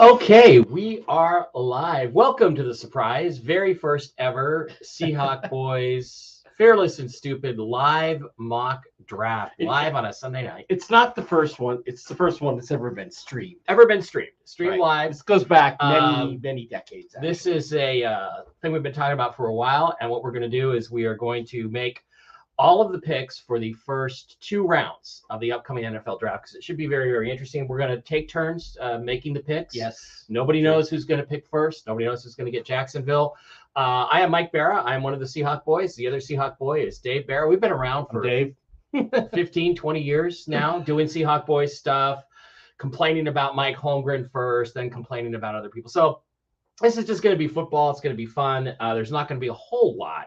Okay, we are live. Welcome to the surprise, very first ever Seahawk Boys Fearless and Stupid live mock draft, live on a Sunday night. It's not the first one. It's the first one that's ever been streamed. Ever been streamed. Streamed Right. live. This goes back many decades. Actually. This is a thing we've been talking about for a while, and what we're going to do is we are going to make all of the picks for the first 2 rounds of the upcoming NFL draft, because it should be very, very interesting. We're going to take turns making the picks. Yes. Nobody knows who's going to pick first. Nobody knows who's going to get Jacksonville. I am Mike Barra. I'm one of the Seahawk boys. The other Seahawk boy is Dave Barra. We've been around for 15, 20 years now doing Seahawk boys stuff, complaining about Mike Holmgren first, then complaining about other people. So this is just going to be football. It's going to be fun. There's not going to be a whole lot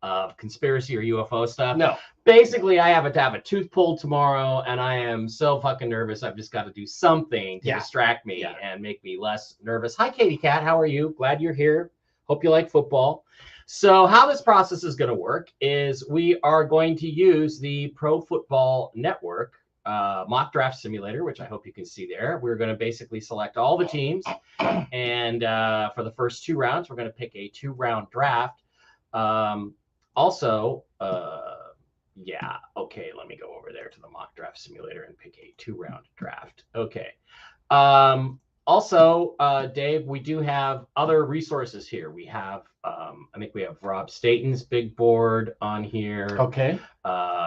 of conspiracy or UFO stuff. No. Basically, I have to have a tooth pulled tomorrow, and I am so fucking nervous. I've just got to do something to distract me and make me less nervous. Hi, Katie Cat. How are you? Glad you're here. Hope you like football. So how this process is going to work is we are going to use the Pro Football Network mock draft simulator, which I hope you can see there. We're going to basically select all the teams, and for the first 2 rounds, we're going to pick a 2-round draft. Also, okay, let me go over there to the mock draft simulator and pick a 2-round draft. Okay. Also, Dave, we do have other resources here. We have, I think we have Rob Staten's big board on here. Okay.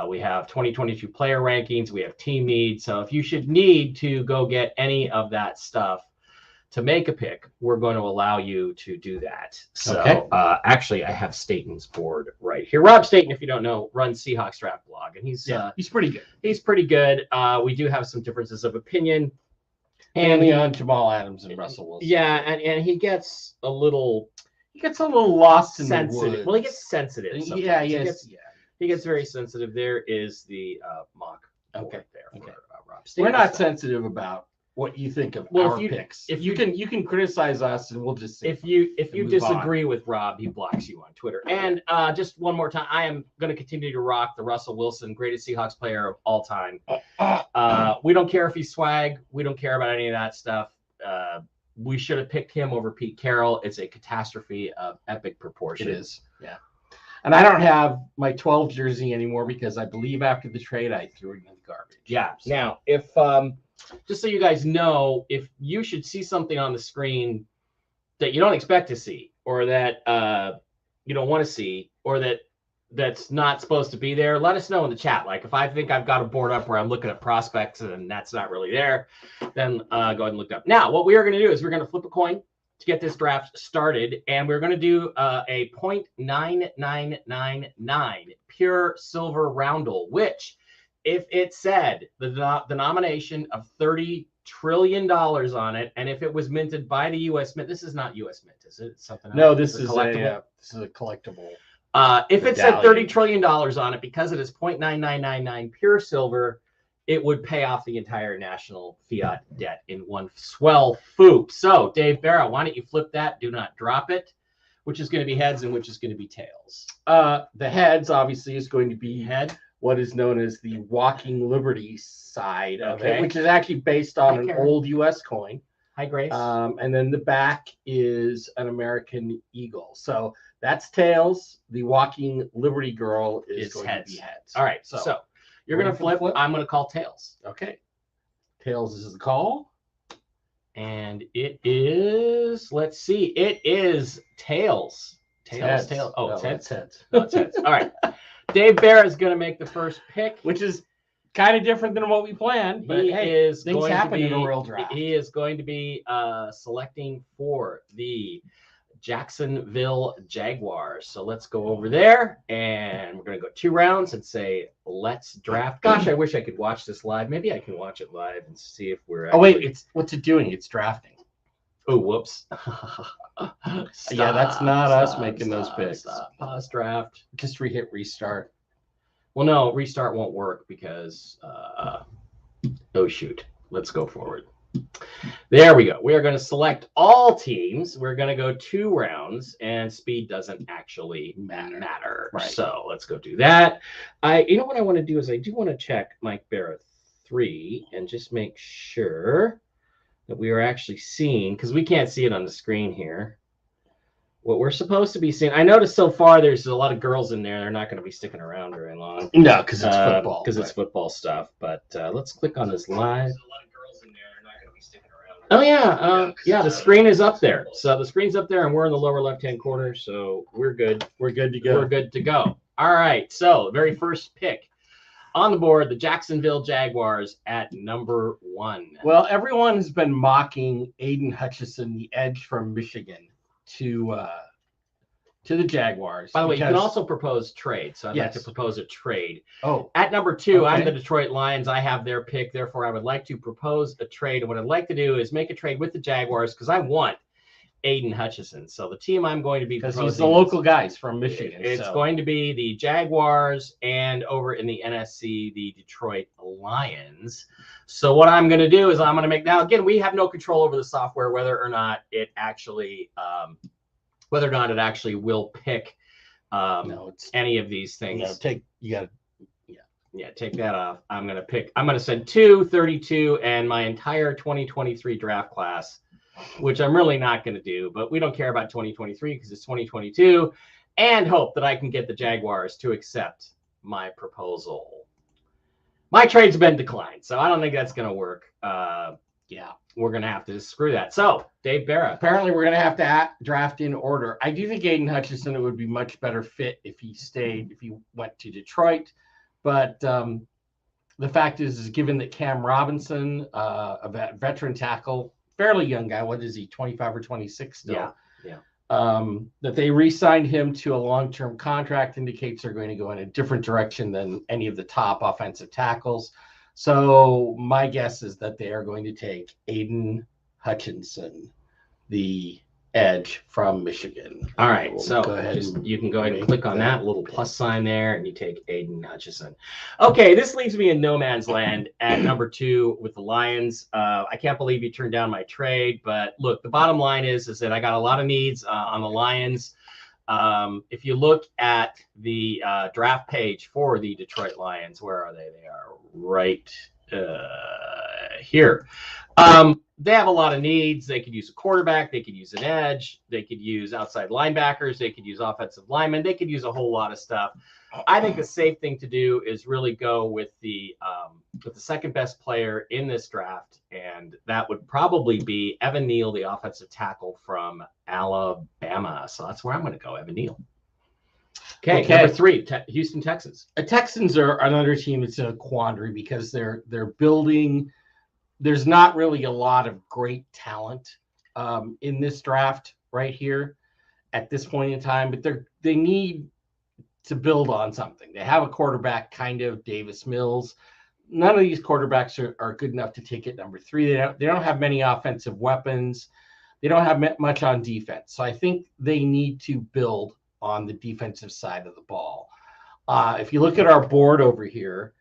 We have 2022 player rankings. We have team needs. So if you should need to go get any of that stuff to make a pick, we're going to allow you to do that. So actually, I have Staten's board right here. Rob Staten, if you don't know, runs Seahawks Draft Blog, and he's pretty good. He's pretty good. We do have some differences of opinion. And on Jamal Adams and Russell Wilson. Yeah, and he gets a little lost in sensitive. the woods. Well, he gets sensitive. Sometimes. Yeah, he gets very sensitive. There is the mock board there for Rob Staten. We're not sensitive about what you think of our picks. If you can criticize us, and we'll just say if you disagree with Rob, he blocks you on Twitter. And just one more time, I am going to continue to rock the Russell Wilson, greatest Seahawks player of all time. We don't care if he's swag. We don't care about any of that stuff. We should have picked him over Pete Carroll. It's a catastrophe of epic proportions. It is. Yeah. And I don't have my 12 jersey anymore because I believe after the trade I threw it in the garbage. Yeah. Now, if just so you guys know, if you should see something on the screen that you don't expect to see, or that you don't want to see, or that's not supposed to be there, let us know in the chat. Like if I think I've got a board up where I'm looking at prospects and that's not really there, then go ahead and look it up. Now, what we are going to do is we're going to flip a coin to get this draft started, and we're going to do a 0.9999 pure silver roundel, which, if it said the nomination of $30 trillion on it, and if it was minted by the U.S. Mint, this is not U.S. Mint, is it? It's something else. No, this is a collectible. If it said $30 trillion on it, because it is 0.9999 pure silver, it would pay off the entire national fiat debt in one swell swoop. So, Dave Barra, why don't you flip that? Do not drop it. Which is going to be heads and which is going to be tails? The heads, obviously, is going to be head. What is known as the Walking Liberty side of it, which is actually based on an old U.S. coin. Hi, Grace. And then the back is an American eagle. So that's tails. The Walking Liberty girl is going to be heads. All right. So you're going to flip. I'm going to call tails. Okay. Tails is the call. And it is, let's see, it is tails. Tails. Oh, no, it's heads. heads. No, it's heads. All right. Dave Barra is going to make the first pick, which is kind of different than what we planned. But things happen in a real draft. He is going to be selecting for the Jacksonville Jaguars. So let's go over there, and we're going to go 2 rounds and say, let's draft. Gosh, I wish I could watch this live. Maybe I can watch it live and see if we're actually... Oh, wait, what's it doing? It's drafting. Oh, whoops. Yeah, that's not us making those picks. Pause draft. Just hit restart. Well, no, restart won't work because, oh, shoot. Let's go forward. There we go. We are going to select all teams. We're going to go 2 rounds, and speed doesn't actually matter. Right. So let's go do that. You know what I want to do is I do want to check Mike Barra 3 and just make sure that we are actually seeing, because we can't see it on the screen here. What we're supposed to be seeing. I noticed so far there's a lot of girls in there. They're not going to be sticking around very long. No, because it's football. Because it's football stuff. But let's click on this live. Oh yeah, the screen is up there. So the screen's up there, and we're in the lower left-hand corner. So we're good. We're good to go. We're good to go. All right. So very first pick on the board, the Jacksonville Jaguars at number 1. Well, everyone has been mocking Aiden Hutchinson, the edge from Michigan, to the Jaguars. By the way, you can also propose trade. So I'd like to propose a trade. Oh. At number 2, I'm the Detroit Lions. I have their pick. Therefore, I would like to propose a trade. And what I'd like to do is make a trade with the Jaguars because I want Aiden Hutchinson. So the team I'm going to be proposing, because he's the local guys from Michigan. It's going to be the Jaguars, and over in the NFC, the Detroit Lions. So what I'm going to do is I'm going to make, now again, we have no control over the software, whether or not it actually will pick any of these things. Take that off. I'm going to send 2, 32, and my entire 2023 draft class, which I'm really not going to do, but we don't care about 2023 because it's 2022, and hope that I can get the Jaguars to accept my proposal. My trade's been declined, so I don't think that's going to work. We're going to have to screw that. So, Dave Barra. Apparently, we're going to have to draft in order. I do think Aiden Hutchinson, it would be much better fit if he went to Detroit. But the fact is given that Cam Robinson, a veteran tackle, fairly young guy, what is he, 25 or 26 still? Yeah. That they re-signed him to a long-term contract indicates they're going to go in a different direction than any of the top offensive tackles. So my guess is that they are going to take Aiden Hutchinson, the edge from Michigan. All right, so you can go ahead and click on that little plus sign there, and you take Aiden Hutchinson. Okay, this leaves me in no man's land at number 2 with the Lions. I can't believe you turned down my trade, but look, the bottom line is that I got a lot of needs on the Lions. If you look at the draft page for the Detroit Lions, where are they? They are right here. They have a lot of needs. They could use a quarterback. They could use an edge. They could use outside linebackers. They could use offensive linemen. They could use a whole lot of stuff. I think the safe thing to do is really go with the second best player in this draft, and that would probably be Evan Neal, the offensive tackle from Alabama. So that's where I'm going to go, Evan Neal. Okay. Number 3, Houston Texans. The Texans are another team that's in a quandary because they're building. There's not really a lot of great talent in this draft right here at this point in time, but they need to build on something. They have a quarterback, kind of, Davis Mills. None of these quarterbacks are good enough to take it number 3. They don't have many offensive weapons. They don't have much on defense. So I think they need to build on the defensive side of the ball. If you look at our board over here,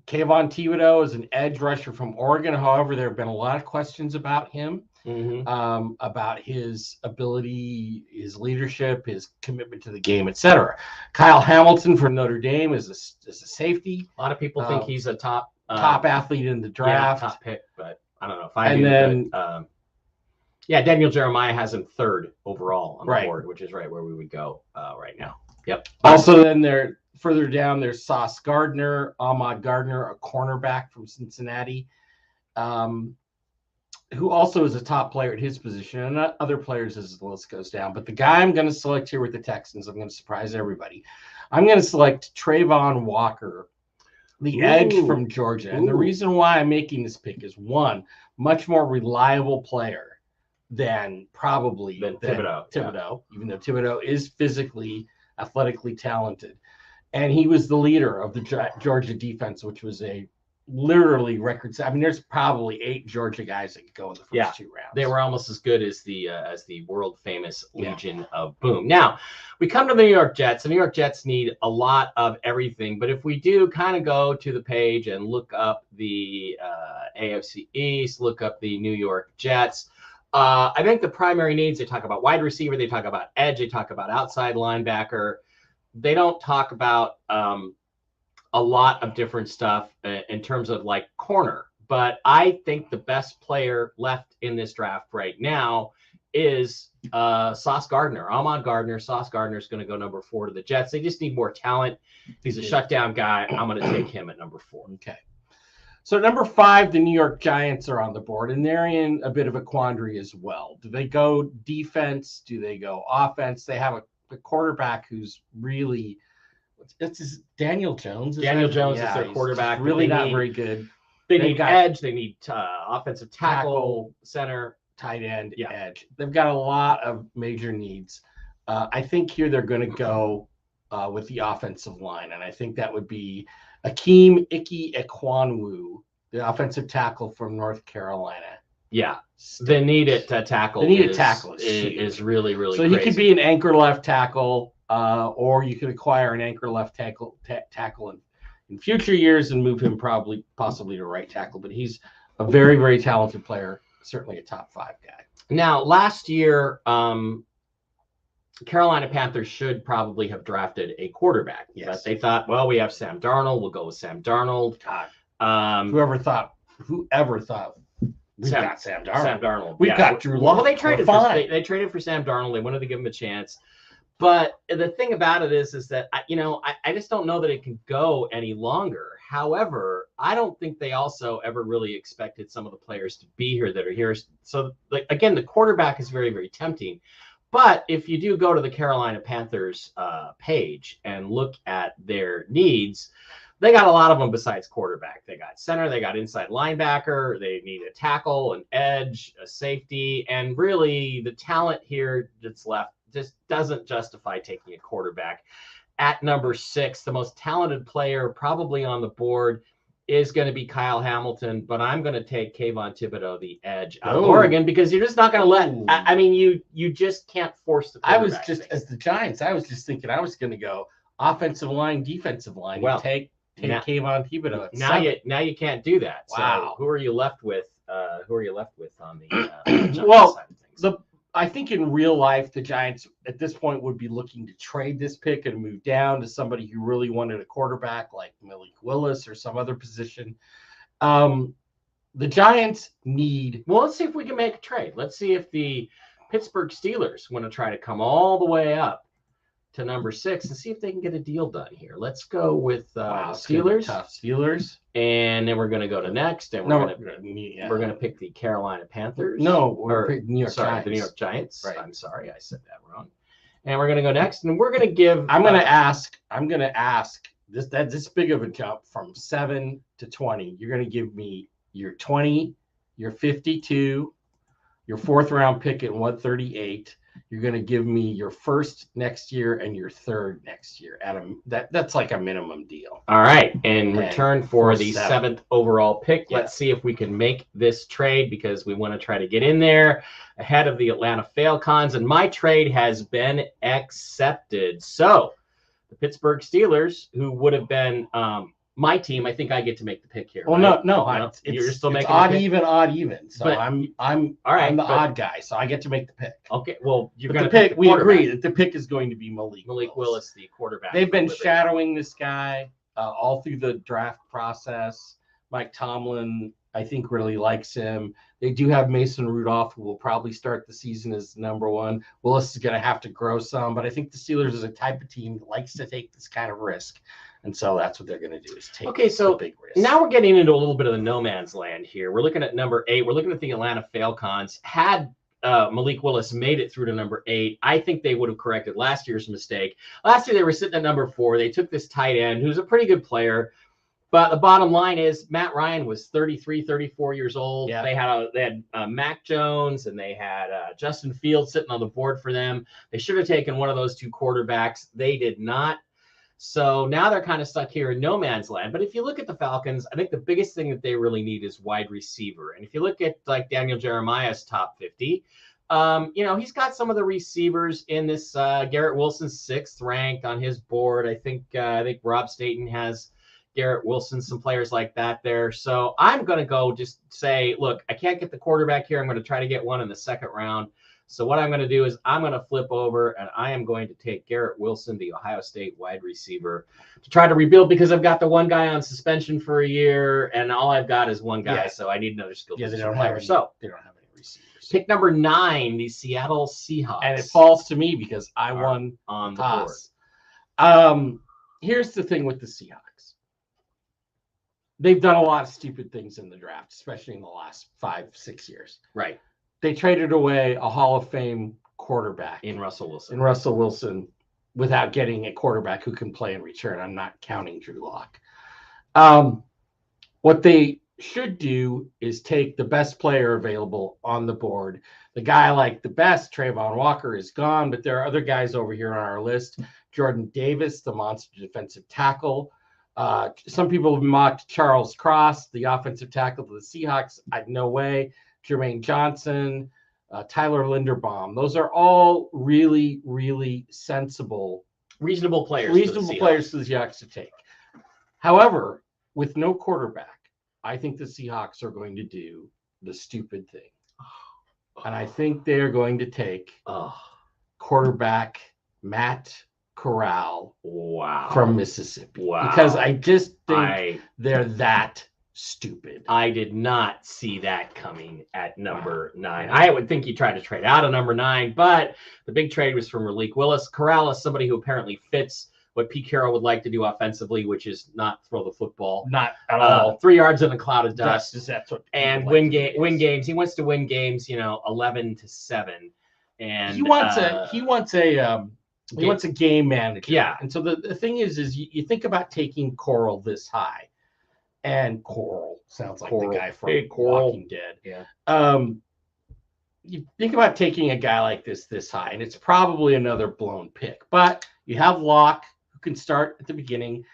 Kayvon Thibodeau is an edge rusher from Oregon. However, there have been a lot of questions about him, about his ability, his leadership, his commitment to the game, etc. Kyle Hamilton from Notre Dame is a safety. A lot of people think he's a top athlete in the draft. Top pick, but I don't know if I do. But, Daniel Jeremiah has him 3rd overall on the board, which is right where we would go right now. Yep. Also, then further down, there's Sauce Gardner, Ahmad Gardner, a cornerback from Cincinnati, who also is a top player at his position, and other players as the list goes down. But the guy I'm going to select here with the Texans, I'm going to surprise everybody. I'm going to select Trayvon Walker, the edge from Georgia. And the reason why I'm making this pick is, one, much more reliable player than Thibodeau, even though Thibodeau is physically, athletically talented. And he was the leader of the Georgia defense, which was a literally record. I mean, there's probably 8 Georgia guys that could go in the first 2 rounds. They were almost as good as the world famous Legion of Boom. Now, we come to the New York Jets. The New York Jets need a lot of everything. But if we do kind of go to the page and look up the AFC East, look up the New York Jets, I think the primary needs, they talk about wide receiver, they talk about edge, they talk about outside linebacker. They don't talk about a lot of different stuff in terms of like corner. but I think the best player left in this draft right now is Sauce Gardner. Ahmad Gardner. Sauce Gardner is going to go number 4 to the Jets. They just need more talent. He's a shutdown guy. I'm going to take him at number 4. Okay. So number 5, the New York Giants are on the board, and they're in a bit of a quandary as well. Do they go defense? Do they go offense? They have a quarterback who's really Daniel Jones. Daniel Jones is their quarterback. Really not very good. They need edge. They need offensive tackle, center, tight end, edge. They've got a lot of major needs. I think here they're going to go with the offensive line, and I think that would be Akeem Ekwonu, the offensive tackle from North Carolina. Yeah, they need it to tackle. They need a tackle. Is really, really so crazy. He could be an anchor left tackle, or you could acquire an anchor left tackle in future years and move him possibly to right tackle. But he's a very, very talented player, certainly a top 5 guy. Now, last year, Carolina Panthers should probably have drafted a quarterback. Yes. But they thought, well, we have Sam Darnold. We'll go with Sam Darnold. Whoever thought we got Sam Darnold. Sam Darnold. We've got Drew Lock. Well, they traded they traded for Sam Darnold. They wanted to give him a chance. But the thing about it is that I just don't know that it can go any longer. However, I don't think they also ever really expected some of the players to be here that are here. So, again, the quarterback is very, very tempting. But if you do go to the Carolina Panthers page and look at their needs, they got a lot of them besides quarterback. They got center, they got inside linebacker, they need a tackle, an edge, a safety, and really the talent here that's left just doesn't justify taking a quarterback. At number 6, the most talented player probably on the board is going to be Kyle Hamilton, but I'm going to take Kayvon Thibodeau, the edge out of Oregon, because you're just not going to let. I mean, you just can't force the quarterback. As the Giants, I was just thinking I was going to go offensive line, defensive line. Well, take Kayvon Thibodeau. Now you can't do that. Wow. So who are you left with? Who are you left with on the Giants well, side of things? I think in real life, the Giants at this point would be looking to trade this pick and move down to somebody who really wanted a quarterback like Malik Willis or some other position. The Giants need. Well, let's see if we can make a trade. Let's see if the Pittsburgh Steelers want to try to come all the way up to number 6 and see if they can get a deal done here. Let's go with Steelers. Tough Steelers. And then we're going to go to next, and we're going to pick the Carolina Panthers. New York Giants. The New York Giants. Right. I'm sorry, I said that wrong. And we're going to go next, and we're going to give. I'm going to ask this big of a jump from 7 to 20. You're going to give me your 20, your 52, your 4th round pick at 138. You're going to give me your 1st next year and your 3rd next year. That's like a minimum deal. All right. In return for the 7th overall pick, let's see if we can make this trade because we want to try to get in there ahead of the Atlanta Falcons. And my trade has been accepted. So the Pittsburgh Steelers, who would have been my team, I think I get to make the pick here. Well, right? no, you're still making odd even. So but, I'm the odd guy, so I get to make the pick. Okay, well, you're going to pick. We agree that the pick is going to be Malik Willis, the quarterback. They've been shadowing this guy all through the draft process. Mike Tomlin, I think, really likes him. They do have Mason Rudolph, who will probably start the season as number 1. Willis is going to have to grow some, but I think the Steelers is a type of team that likes to take this kind of risk. And so that's what they're going to do is take the big risk. Now we're getting into a little bit of the no man's land here. We're looking at number 8. We're looking at the Atlanta Falcons. Had Malik Willis made it through to number 8, I think they would have corrected last year's mistake. Last year they were sitting at number 4. They took this tight end who's a pretty good player. But the bottom line is Matt Ryan was 33, 34 years old. Yeah. They had Mac Jones and they had Justin Fields sitting on the board for them. They should have taken one of those 2 quarterbacks. They did not. So now they're kind of stuck here in no man's land. But if you look at the Falcons, I think the biggest thing that they really need is wide receiver. And if you look at like Daniel Jeremiah's top 50, he's got some of the receivers in this. Garrett Wilson's 6th ranked on his board. I think Rob Staten has Garrett Wilson, some players like that there. So I'm going to go just say, look, I can't get the quarterback here. I'm going to try to get one in the 2nd round. So what I'm going to do is I'm going to flip over and I am going to take Garrett Wilson, the Ohio State wide receiver, to try to rebuild because I've got the one guy on suspension for a year and all I've got is one guy. So I need another skill position player. So they don't have any receivers. Pick number 9, the Seattle Seahawks. And it falls to me because I won on the board. Here's the thing with the Seahawks. They've done a lot of stupid things in the draft, especially in the last 5-6 years. Right. They traded away a Hall of Fame quarterback in Russell Wilson. Without getting a quarterback who can play in return. I'm not counting Drew Lock. What they should do is take the best player available on the board. The guy I like the best, Trayvon Walker, is gone, but there are other guys over here on our list. Jordan Davis, the monster defensive tackle. Some people have mocked Charles Cross, the offensive tackle to the Seahawks. No way. Jermaine Johnson, Tyler Linderbaum. Those are all really, really reasonable players for the Seahawks to take. However, with no quarterback, I think the Seahawks are going to do the stupid thing. And I think they're going to take quarterback Matt Corral from Mississippi. Because I just think they're that stupid. I did not see that coming at number 9. I would think you tried to trade out of number 9, but the big trade was from Malik Willis. Corral is somebody who apparently fits what Pete Carroll would like to do offensively, which is not throw the football. Not at all. 3 yards in a cloud of dust. That's what and win games. He wants to win games, 11-7. And he wants a game manager. Yeah. And so the thing is you think about taking Coral this high. And Coral sounds like the guy from Walking Dead. Yeah. You think about taking a guy like this high, and it's probably another blown pick. But you have Locke, who can start at the beginning.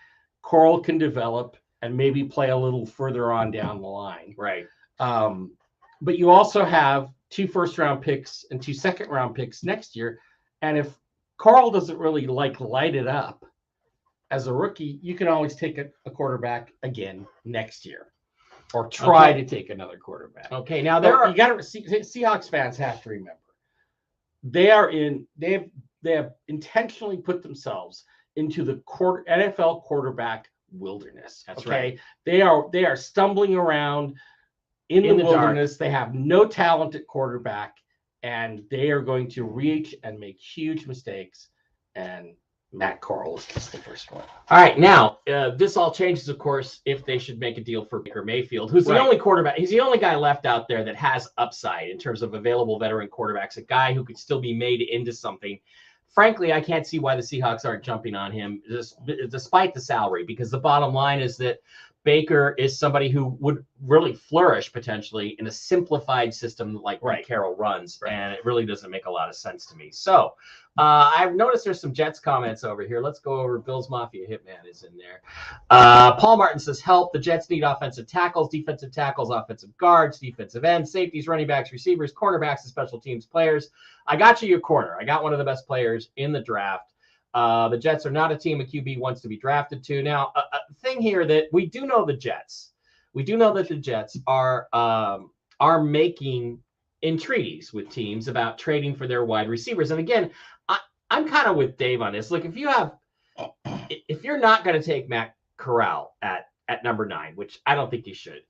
Coral can develop and maybe play a little further on down the line. Right. But you also have 2 first-round picks and 2 second-round picks next year. And if Coral doesn't really light it up as a rookie, you can always take a quarterback again next year, or try to take another quarterback. Okay, now Seahawks fans have to remember they have intentionally put themselves into the NFL quarterback wilderness. That's right. They are stumbling around in the wilderness. Dark. They have no talent at quarterback, and they are going to reach and make huge mistakes. And Matt Corral is just the first one. All right, now this all changes, of course, if they should make a deal for Baker Mayfield, who's the only quarterback. He's the only guy left out there that has upside in terms of available veteran quarterbacks, a guy who could still be made into something. Frankly, I can't see why the Seahawks aren't jumping on him, despite the salary, because the bottom line is that Baker is somebody who would really flourish potentially in a simplified system like Carroll runs, and it really doesn't make a lot of sense to me. So I've noticed there's some Jets comments over here. Let's go over. Bill's Mafia Hitman is in there. Paul Martin says, help. The Jets need offensive tackles, defensive tackles, offensive guards, defensive ends, safeties, running backs, receivers, cornerbacks, and special teams players. I got you your corner. I got one of the best players in the draft. The Jets are not a team a QB wants to be drafted to. Now, a thing here that we do know the Jets. We do know that the Jets are making entreaties with teams about trading for their wide receivers. And again, I'm kind of with Dave on this. Look, if you're not going to take Matt Corral at number 9, which I don't think you should,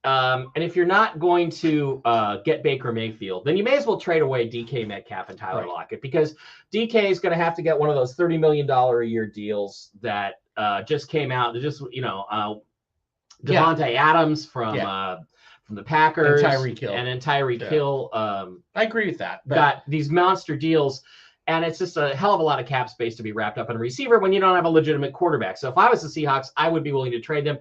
and if you're not going to get Baker Mayfield, then you may as well trade away DK Metcalf and Tyler Lockett, because DK is going to have to get one of those $30 million a year deals that just came out. Devontae Adams from the Packers and Tyreek Hill. And Tyreek Hill. I agree with that. Got these monster deals. And it's just a hell of a lot of cap space to be wrapped up in a receiver when you don't have a legitimate quarterback. So if I was the Seahawks, I would be willing to trade them.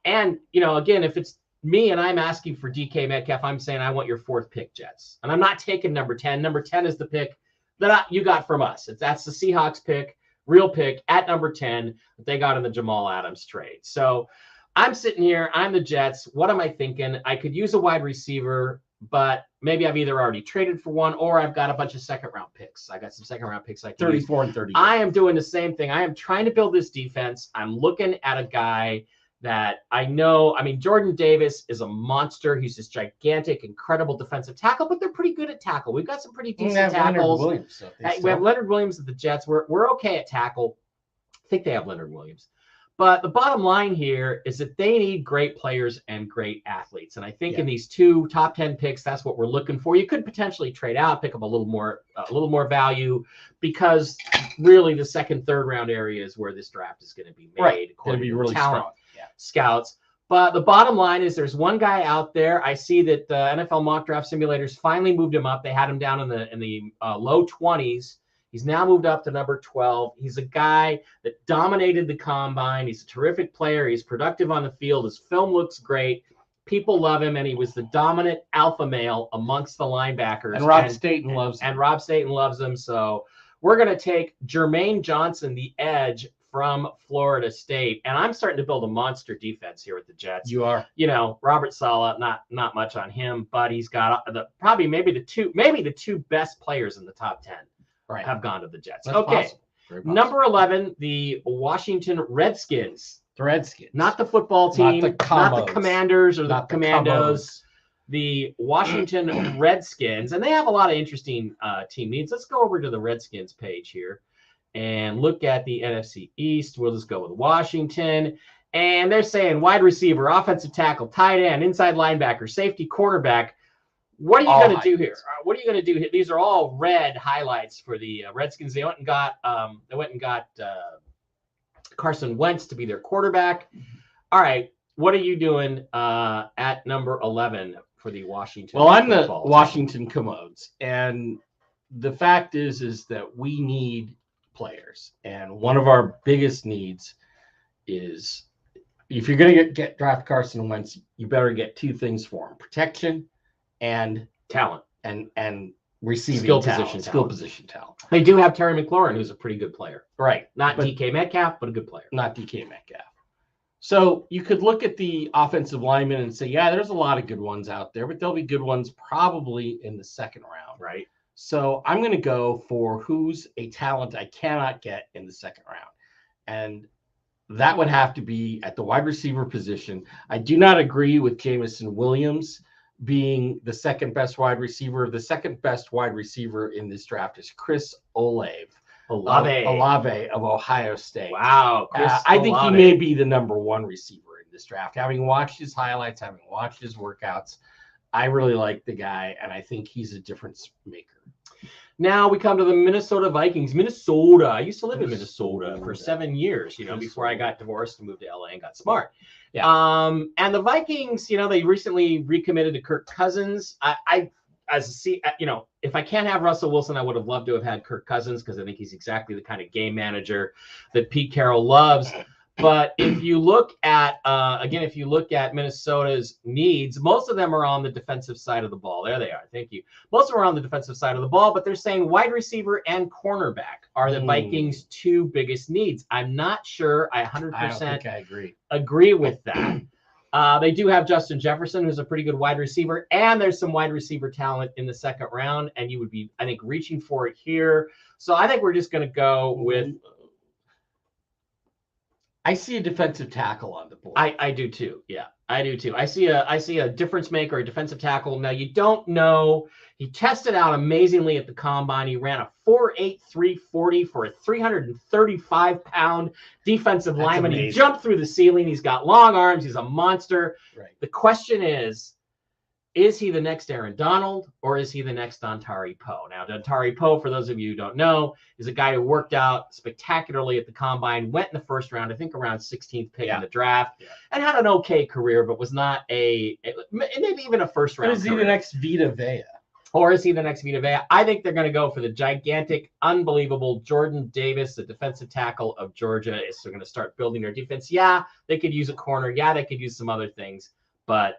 And, again, if it's me and I'm asking for DK Metcalf, I'm saying I want your 4th pick, Jets. And I'm not taking number 10. Number 10 is the pick that you got from us. That's the Seahawks pick, real pick at number 10 that they got in the Jamal Adams trade. So I'm sitting here. I'm the Jets. What am I thinking? I could use a wide receiver, but maybe I've either already traded for one or I've got a bunch of second-round picks. I got some second-round picks I can 34 use. and 30. I am doing the same thing. I am trying to build this defense. I'm looking at a guy that I know. I mean, Jordan Davis is a monster. He's this gigantic, incredible defensive tackle, but they're pretty good at tackle. We've got some pretty decent tackles. Leonard Williams, we have Leonard Williams at the Jets. We're okay at tackle. I think they have Leonard Williams. But the bottom line here is that they need great players and great athletes. And I think in these 2 top 10 picks, that's what we're looking for. You could potentially trade out, pick up a little more value, because really the second, third round area is where this draft is going to be made. Right. Going to be really strong. Scouts. But the bottom line is there's one guy out there. I see that NFL mock draft simulators finally moved him up. They had him down in the low 20s. He's now moved up to number 12. He's a guy that dominated the combine. He's a terrific player. He's productive on the field. His film looks great. People love him, and he was the dominant alpha male amongst the linebackers. And Rob Staten loves him. And Rob Staten loves him. So we're going to take Jermaine Johnson, the edge from Florida State. And I'm starting to build a monster defense here with the Jets. You are. You know, Robert Saleh, not much on him, but he's got maybe the two best players in the top 10. Right. Have gone to the Jets. That's okay. Number 11, the Washington Redskins. The Redskins. Not the football team. Not the Commanders or the Commandos. The Washington Redskins. And they have a lot of interesting team needs. Let's go over to the Redskins page here and look at the NFC East. We'll just go with Washington. And they're saying wide receiver, offensive tackle, tight end, inside linebacker, safety, cornerback. What are you going to do here? What are you going to do here? These are all red highlights for the Redskins. They went and got Carson Wentz to be their quarterback. All right, what are you doing at number 11 for the Washington? Well, I'm the Washington Commodes, and the fact is that we need players, and one of our biggest needs is if you're going to get draft Carson Wentz, you better get 2 things for him: protection and talent and receiving skill position talent. They do have Terry McLaurin, who's a pretty good player. Right. Not DK Metcalf, but a good player. Not DK Metcalf. So you could look at the offensive linemen and say, yeah, there's a lot of good ones out there, but there'll be good ones probably in the second round. Right. So I'm going to go for who's a talent I cannot get in the second round. And that would have to be at the wide receiver position. I do not agree with Jamison Williams being the second best wide receiver. The second best wide receiver in this draft is Chris Olave of Ohio State. Wow. I think he may be the number 1 receiver in this draft. Having watched his highlights, having watched his workouts, I really like the guy, and I think he's a difference maker. Now we come to the Minnesota Vikings. Minnesota. I used to live in Minnesota for 7 years, before I got divorced and moved to LA and got smart. Yeah. And the Vikings, they recently recommitted to Kirk Cousins. If I can't have Russell Wilson, I would have loved to have had Kirk Cousins because I think he's exactly the kind of game manager that Pete Carroll loves. But if you look at Minnesota's needs, most of them are on the defensive side of the ball. There they are. Thank you. Most of them are on the defensive side of the ball, but they're saying wide receiver and cornerback are the Vikings' 2 biggest needs. I'm not sure I 100% agree with that. They do have Justin Jefferson, who's a pretty good wide receiver, and there's some wide receiver talent in the second round, and you would be, I think, reaching for it here. So I think we're just going to go with I see a defensive tackle on the board. I do too. Yeah, I do too. I see a difference maker, a defensive tackle. Now you don't know. He tested out amazingly at the combine. He ran a 4.8 340 for a 335-pound defensive lineman. Amazing. He jumped through the ceiling. He's got long arms. He's a monster. Right. The question is he the next Aaron Donald or is he the next Dontari Poe? Now, Dontari Poe, for those of you who don't know, is a guy who worked out spectacularly at the combine, went in the first round, I think around 16th pick in the draft, and had an okay career, but was not maybe even a first round. Is he the next Vita Vea? Or is he the next Vita Vea? I think they're going to go for the gigantic, unbelievable Jordan Davis, the defensive tackle of Georgia. So they're going to start building their defense. Yeah, they could use a corner. Yeah, they could use some other things. But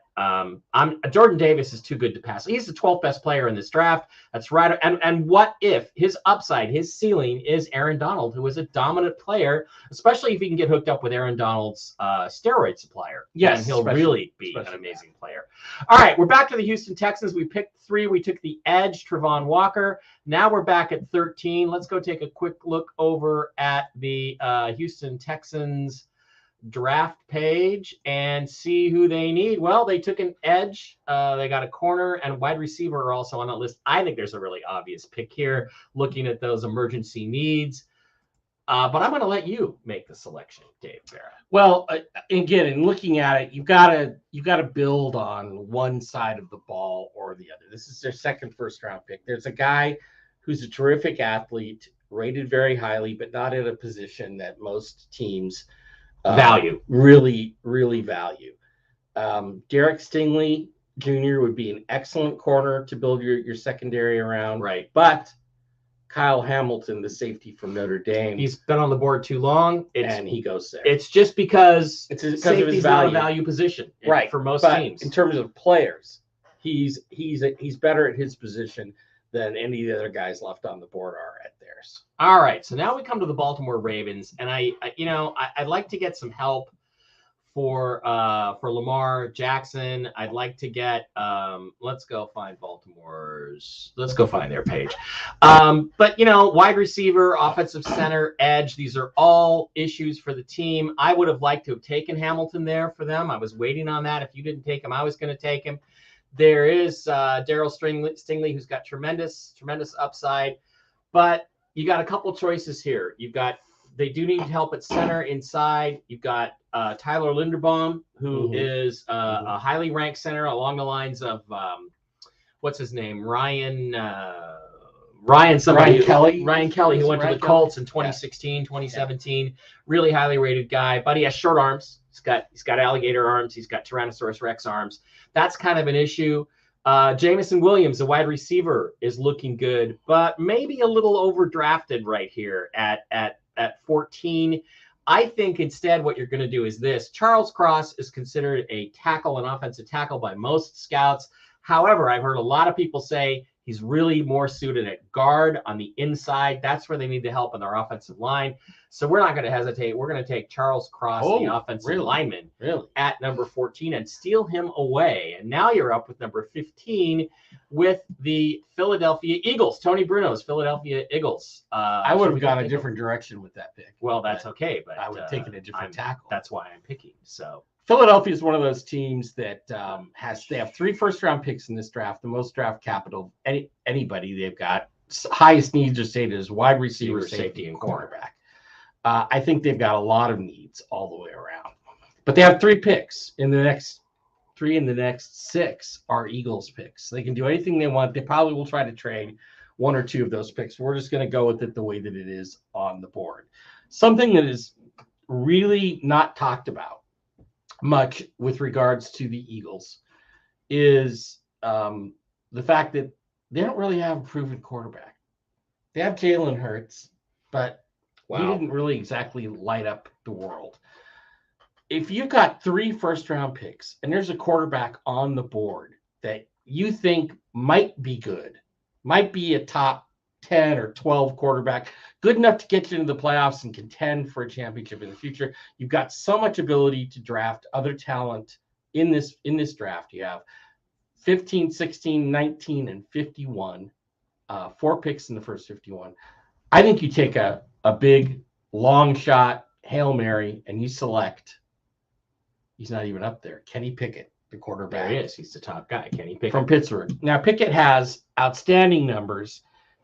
Jordan Davis is too good to pass. He's the 12th best player in this draft. That's right. And what if his upside, his ceiling is Aaron Donald, who is a dominant player, especially if he can get hooked up with Aaron Donald's steroid supplier. Yes, and he'll really be an amazing player. All right, we're back to the Houston Texans. We picked 3. We took the edge, Travon Walker. Now we're back at 13. Let's go take a quick look over at the Houston Texans draft page and see who they need. Well, they took an edge. They got a corner and wide receiver are also on that list. I think there's a really obvious pick here, looking at those emergency needs. But I'm going to let you make the selection, Dave Barra. Well, again, in looking at it, you've got to build on one side of the ball or the other. This is their second first-round pick. There's a guy who's a terrific athlete, rated very highly, but not in a position that most teams really value. Derek Stingley Jr. would be an excellent corner to build your secondary around. Right. But Kyle Hamilton, the safety from Notre Dame, he's been on the board too long, and he goes there. It's just because safety's not a value position, right? For most teams. In terms of players, he's better at his position than any of the other guys left on the board are at theirs. All right, so now we come to the Baltimore Ravens, and I'd like to get some help for Lamar Jackson. I'd like to get let's go find their page. But wide receiver, offensive center, edge, these are all issues for the team. I would have liked to have taken Hamilton there for them. I was waiting on that. If you didn't take him, I was going to take him. There is Daryl Stingley, who's got tremendous upside, but you got a couple choices here. They do need help at center inside. You've got Tyler Linderbaum, who is a highly ranked center along the lines of what's his name? Ryan Kelly, who went to the Colts in 2016, 2017. Really highly rated guy, but he has short arms. He's got alligator arms. He's got Tyrannosaurus Rex arms. That's kind of an issue. Jameson Williams, the wide receiver, is looking good, but maybe a little overdrafted right here at 14. I think instead what you're going to do is this. Charles Cross is considered an offensive tackle by most scouts. However, I've heard a lot of people say he's really more suited at guard on the inside. That's where they need the help on their offensive line. So we're not going to hesitate. We're going to take Charles Cross, the offensive lineman, at number 14 and steal him away. And now you're up with number 15 with the Philadelphia Eagles. Tony Bruno's Philadelphia Eagles. I would have gone a different direction with that pick. Well, that's okay, but I would have taken a different tackle. That's why I'm picking. So Philadelphia is one of those teams that they have 3 first-round picks in this draft, the most draft capital anybody they've got. Highest needs are stated as wide receiver, safety, and cornerback. I think they've got a lot of needs all the way around. But they have 3 picks. In the next 6 are Eagles picks. They can do anything they want. They probably will try to trade 1 or 2 of those picks. We're just going to go with it the way that it is on the board. Something that is really not talked about much with regards to the Eagles is the fact that they don't really have a proven quarterback. They have Jalen Hurts, but he didn't really exactly light up the world. If you've got 3 first-round picks and there's a quarterback on the board that you think might be good, might be a top 10 or 12 quarterback, good enough to get you into the playoffs and contend for a championship in the future, you've got so much ability to draft other talent in this draft. You have 15, 16, 19, and 51, 4 picks in the first 51. I think you take a big, long shot, Hail Mary, and you select, he's not even up there, Kenny Pickett, the quarterback. There he is. He's the top guy, Kenny Pickett. From Pittsburgh. Now, Pickett has outstanding numbers.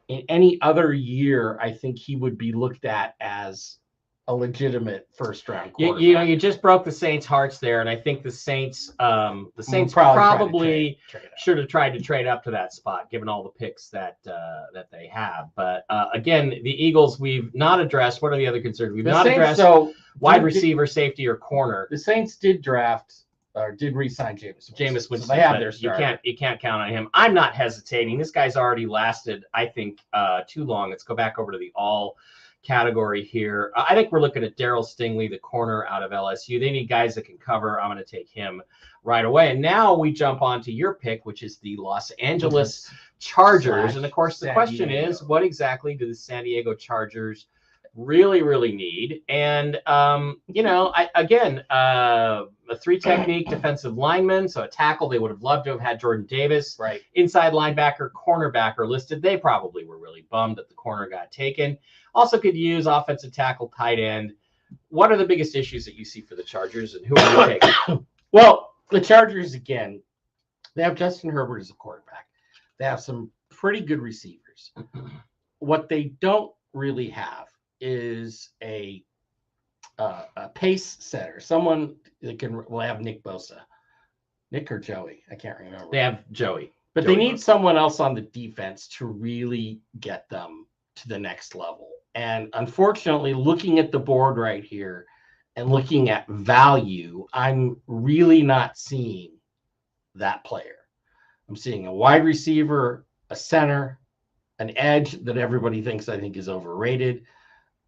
In any other year, I think he would be looked at as a legitimate first-round quarterback. You just broke the Saints' hearts there, and I think the Saints probably should have tried to trade up to that spot, given all the picks that they have. But again, the Eagles we've not addressed. What are the other concerns? We've not addressed wide receiver, safety, or corner. The Saints did draft or did re-sign Jameis Winston. So they have their starter. You can't count on him. I'm not hesitating. This guy's already lasted, I think, too long. Let's go back over to the all category here. I think we're looking at Daryl Stingley, the corner out of LSU. They need guys that can cover. I'm going to take him right away. And now we jump on to your pick, which is the Los Angeles Chargers. And of course, the question is, what exactly do the San Diego Chargers really need? And a 3-technique defensive lineman, so a tackle. They would have loved to have had Jordan Davis, right? Inside linebacker, cornerback are listed. They probably were really bummed that the corner got taken. Also could use offensive tackle, tight end. What are the biggest issues that you see for the Chargers, and who are you taking? Well, the Chargers, again, they have Justin Herbert as a quarterback. They have some pretty good receivers. What they don't really have is a pace setter, someone that will have Nick Bosa. Nick or Joey? I can't remember. They have Joey. But Joey they need Bosa. someone else on the defense to really get them to the next level. And unfortunately, looking at the board right here and looking at value, I'm really not seeing that player. I'm seeing a wide receiver, a center, an edge that everybody thinks I think is overrated,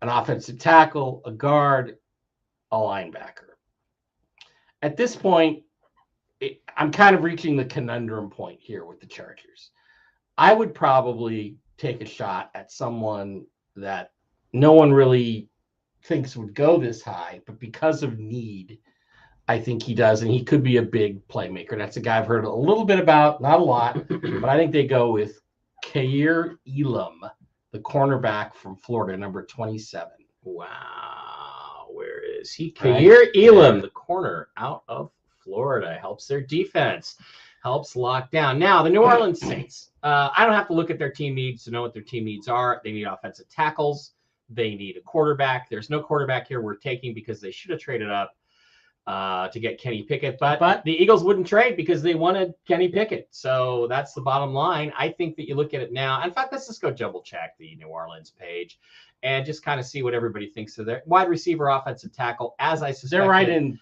an offensive tackle, a guard, a linebacker. At this point, I'm kind of reaching the conundrum point here with the Chargers. I would probably take a shot at someone that no one really thinks would go this high, but because of need, I think he does, and he could be a big playmaker. That's a guy I've heard a little bit about, not a lot, but I think they go with Kaiir Elam, the cornerback from Florida, number 27. Wow, where is he? Kaiir Elam, the corner out of Florida, helps their defense, helps lock down. Now, the New Orleans Saints, I don't have to look at their team needs to know what their team needs are. They need offensive tackles. They need a quarterback. There's no quarterback here we're taking because they should have traded up to get Kenny Pickett. But the Eagles wouldn't trade because they wanted Kenny Pickett. So that's the bottom line. I think that you look at it now. In fact, let's just go double check the New Orleans page and just kind of see what everybody thinks of their wide receiver, offensive tackle. As I suspect,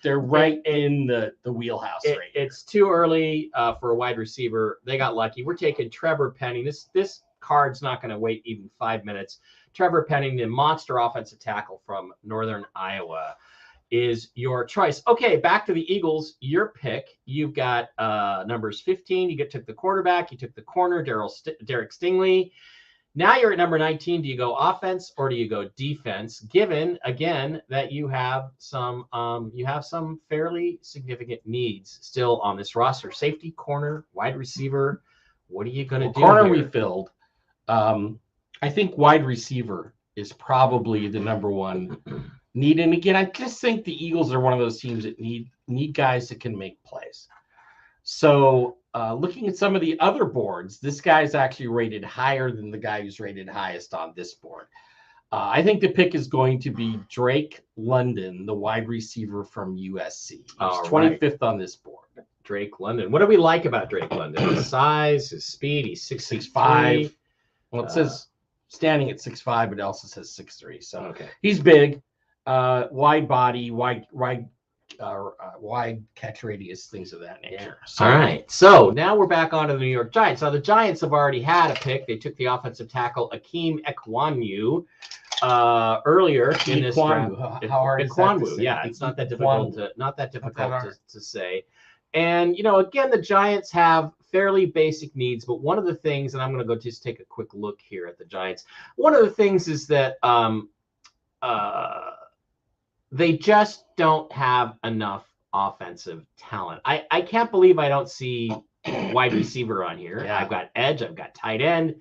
they're right in the wheelhouse. It's too early for a wide receiver. They got lucky. We're taking Trevor Penning. This card's not going to wait even 5 minutes. Trevor Penning, the monster offensive tackle from Northern Iowa, is your choice. Okay, back to the Eagles. Your pick. You've got numbers 15. You took the quarterback. You took the corner, Derek Stingley. Now you're at number 19. Do you go offense or do you go defense? Given again that you have some fairly significant needs still on this roster: safety, corner, wide receiver. What are you going to do? Corner here? We filled. I think wide receiver is probably the number one need. And again, I just think the Eagles are one of those teams that need guys that can make plays. So looking at some of the other boards, this guy's actually rated higher than the guy who's rated highest on this board. I think the pick is going to be Drake London, the wide receiver from USC. He's 25th on this board. Drake London. What do we like about Drake London? His size, his speed. He's 6'5". Well, it says standing at 6'5", but it also says 6'3". So okay. He's big, wide body, wide catch radius, things of that nature. Yeah. All right. So now we're back onto the New York Giants. Now the Giants have already had a pick. They took the offensive tackle Akeem Ekwonu earlier in this draft. How hard is that to say? Yeah, it's not that difficult to say. And again, the Giants have fairly basic needs, but one of the things, and I'm going to go just take a quick look here at the Giants. One of the things is that they just don't have enough offensive talent. I can't believe I don't see wide receiver on here. Yeah. I've got edge, I've got tight end,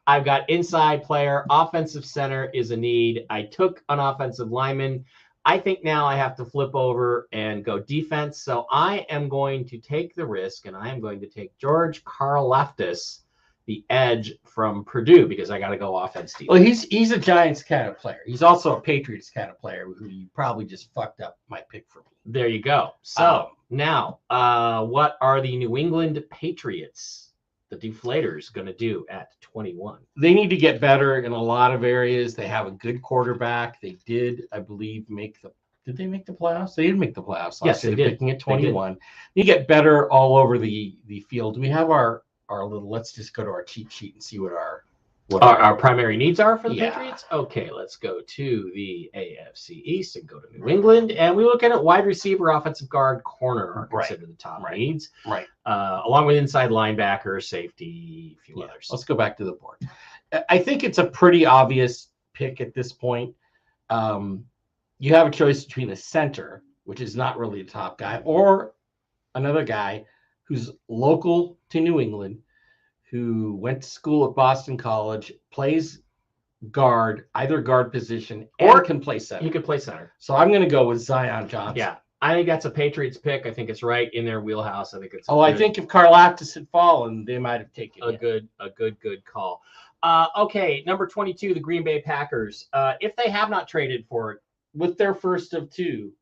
I've got inside player, offensive center is a need. I took an offensive lineman. I think now I have to flip over and go defense. So I am going to take the risk, and I am going to take George Karlaftis, the edge from Purdue, because I got to go offense defense. Well, he's a Giants kind of player. He's also a Patriots kind of player who you probably just fucked up my pick for me. There you go. So now, what are the New England Patriots, the Deflators, going to do at 21? They need to get better in a lot of areas. They have a good quarterback. They did, I believe, did they make the playoffs? They did make the playoffs. Yes, they did. Picking at 21. They get better all over the field. We have our little, let's just go to our cheat sheet and see what our primary needs are for the Patriots. Okay, let's go to the AFC East and go to New England, and we look at it: wide receiver, offensive guard, corner are considered the top needs, right? Along with inside linebacker, safety, a few others. Let's go back to the board. I think it's a pretty obvious pick at this point. You have a choice between a center, which is not really a top guy, or another guy who's local to New England, who went to school at Boston College, plays guard, either guard position, Or and can play center. He could play center. So I'm going to go with Zion Johnson. Yeah, I think that's a Patriots pick. I think it's right in their wheelhouse. I think it's. I think if Karlaftis had fallen, they might have taken a good call. Okay, number 22, the Green Bay Packers. If they have not traded for it with their first of two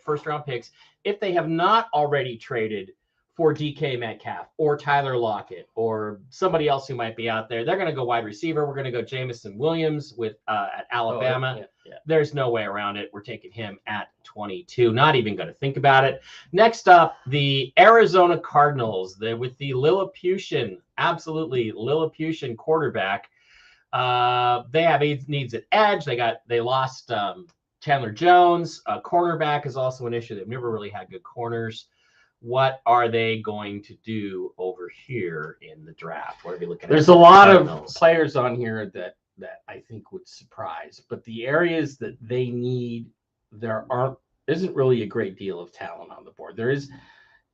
first round picks, if they have not already traded for DK Metcalf or Tyler Lockett or somebody else who might be out there, they're going to go wide receiver. We're going to go Jamison Williams at Alabama. There's no way around it. We're taking him at 22. Not even going to think about it. Next up, the Arizona Cardinals. With the absolutely Lilliputian quarterback. They have needs at edge. They lost Chandler Jones. Cornerback is also an issue. They've never really had good corners. What are they going to do over here in the draft? What are we looking at? There's a lot of players on here that I think would surprise, but the areas that they need, isn't really a great deal of talent on the board. There is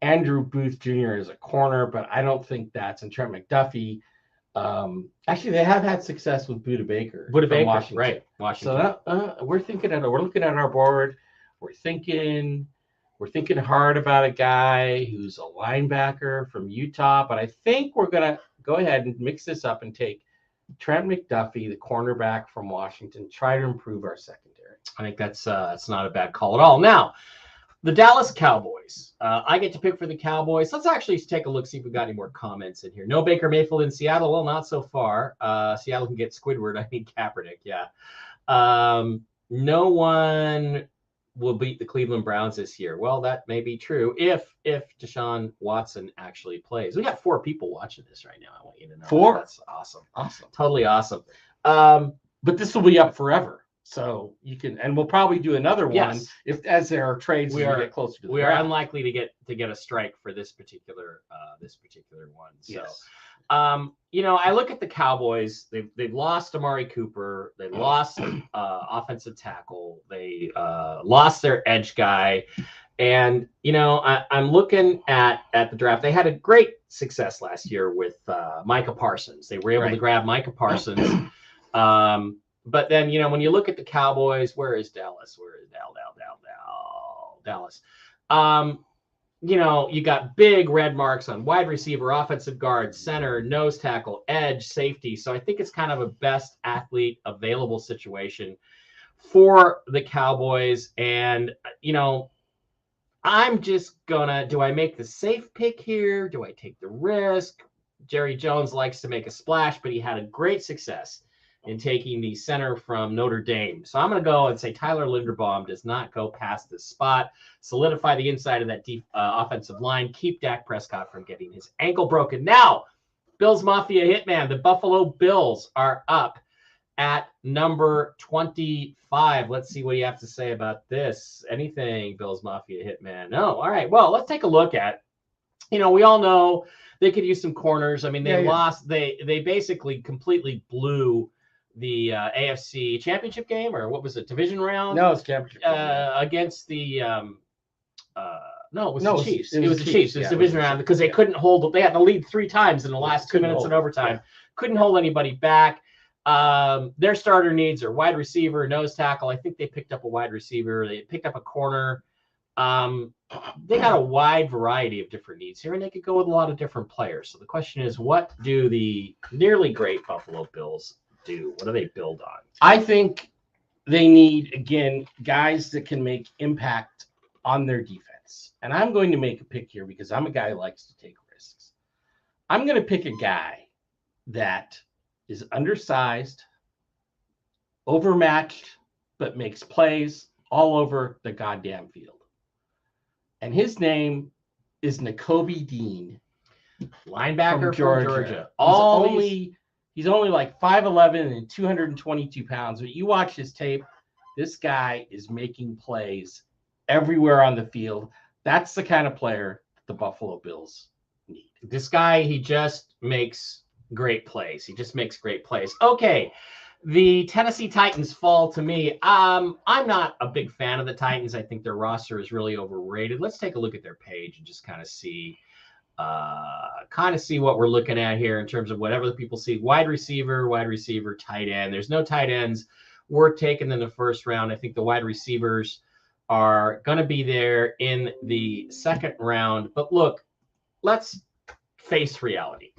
Andrew Booth Jr. as a corner, but I don't think that's, and Trent McDuffie. Actually, they have had success with Budda Baker, Washington. Right? Washington. So we're looking at our board. We're thinking hard about a guy who's a linebacker from Utah, but I think we're gonna go ahead and mix this up and take Trent McDuffie, the cornerback from Washington, try to improve our secondary. I think that's not a bad call at all. Now, the Dallas Cowboys. I get to pick for the Cowboys. Let's actually take a look, see if we've got any more comments in here. No Baker Mayfield in Seattle. Well, not so far. Seattle can get Squidward. I mean, Kaepernick. Yeah. No one will beat the Cleveland Browns this year. Well, that may be true if Deshaun Watson actually plays. We got 4 people watching this right now. I want you to know. 4? That's awesome. Totally awesome. But this will be up forever. So you can, and we'll probably do another one as there are trades we get closer to the draft. Are unlikely to get a strike for this particular one. So yes. I look at the Cowboys. They've lost Amari Cooper. They lost offensive tackle. They lost their edge guy. And I'm looking at the draft. They had a great success last year with Micah Parsons. They were able to grab Micah Parsons. But then, when you look at the Cowboys, where is Dallas? Where is Dallas? You got big red marks on wide receiver, offensive guard, center, nose tackle, edge, safety. So I think it's kind of a best athlete available situation for the Cowboys. And, I'm just do I make the safe pick here? Do I take the risk? Jerry Jones likes to make a splash, but he had a great success in taking the center from Notre Dame. So I'm going to go and say Tyler Linderbaum does not go past this spot, solidify the inside of that deep offensive line, keep Dak Prescott from getting his ankle broken. Now, Bills Mafia Hitman, the Buffalo Bills are up at number 25. Let's see what you have to say about this. Anything, Bills Mafia Hitman? No. All right. Well, let's take a look at, we all know they could use some corners. I mean, they lost. They basically completely blew the AFC championship game, or what was it, division round? No, it's championship against the no, it was the Chiefs. It was the Chiefs. It was division round because they couldn't hold. They had to lead 3 times in the last 2 minutes in overtime. Couldn't hold anybody back. Their starter needs are wide receiver, nose tackle. I think they picked up a wide receiver. They picked up a corner. They got a wide variety of different needs here, and they could go with a lot of different players. So the question is, what do the nearly great Buffalo Bills do? What do they build on? I think they need, again, guys that can make impact on their defense. And I'm going to make a pick here because I'm a guy who likes to take risks. I'm going to pick a guy that is undersized, overmatched, but makes plays all over the goddamn field. And his name is Nakobe Dean, linebacker from Georgia. He's only like 5'11" and 222 pounds. But you watch his tape, this guy is making plays everywhere on the field. That's the kind of player the Buffalo Bills need. This guy, he just makes great plays. Okay. The Tennessee Titans fall to me. I'm not a big fan of the Titans. I think their roster is really overrated. Let's take a look at their page and just kind of see kind of see what we're looking at here in terms of whatever the people see. Wide receiver, tight end. There's no tight ends worth taking in the first round. I think the wide receivers are going to be there in the second round. But look, let's face reality.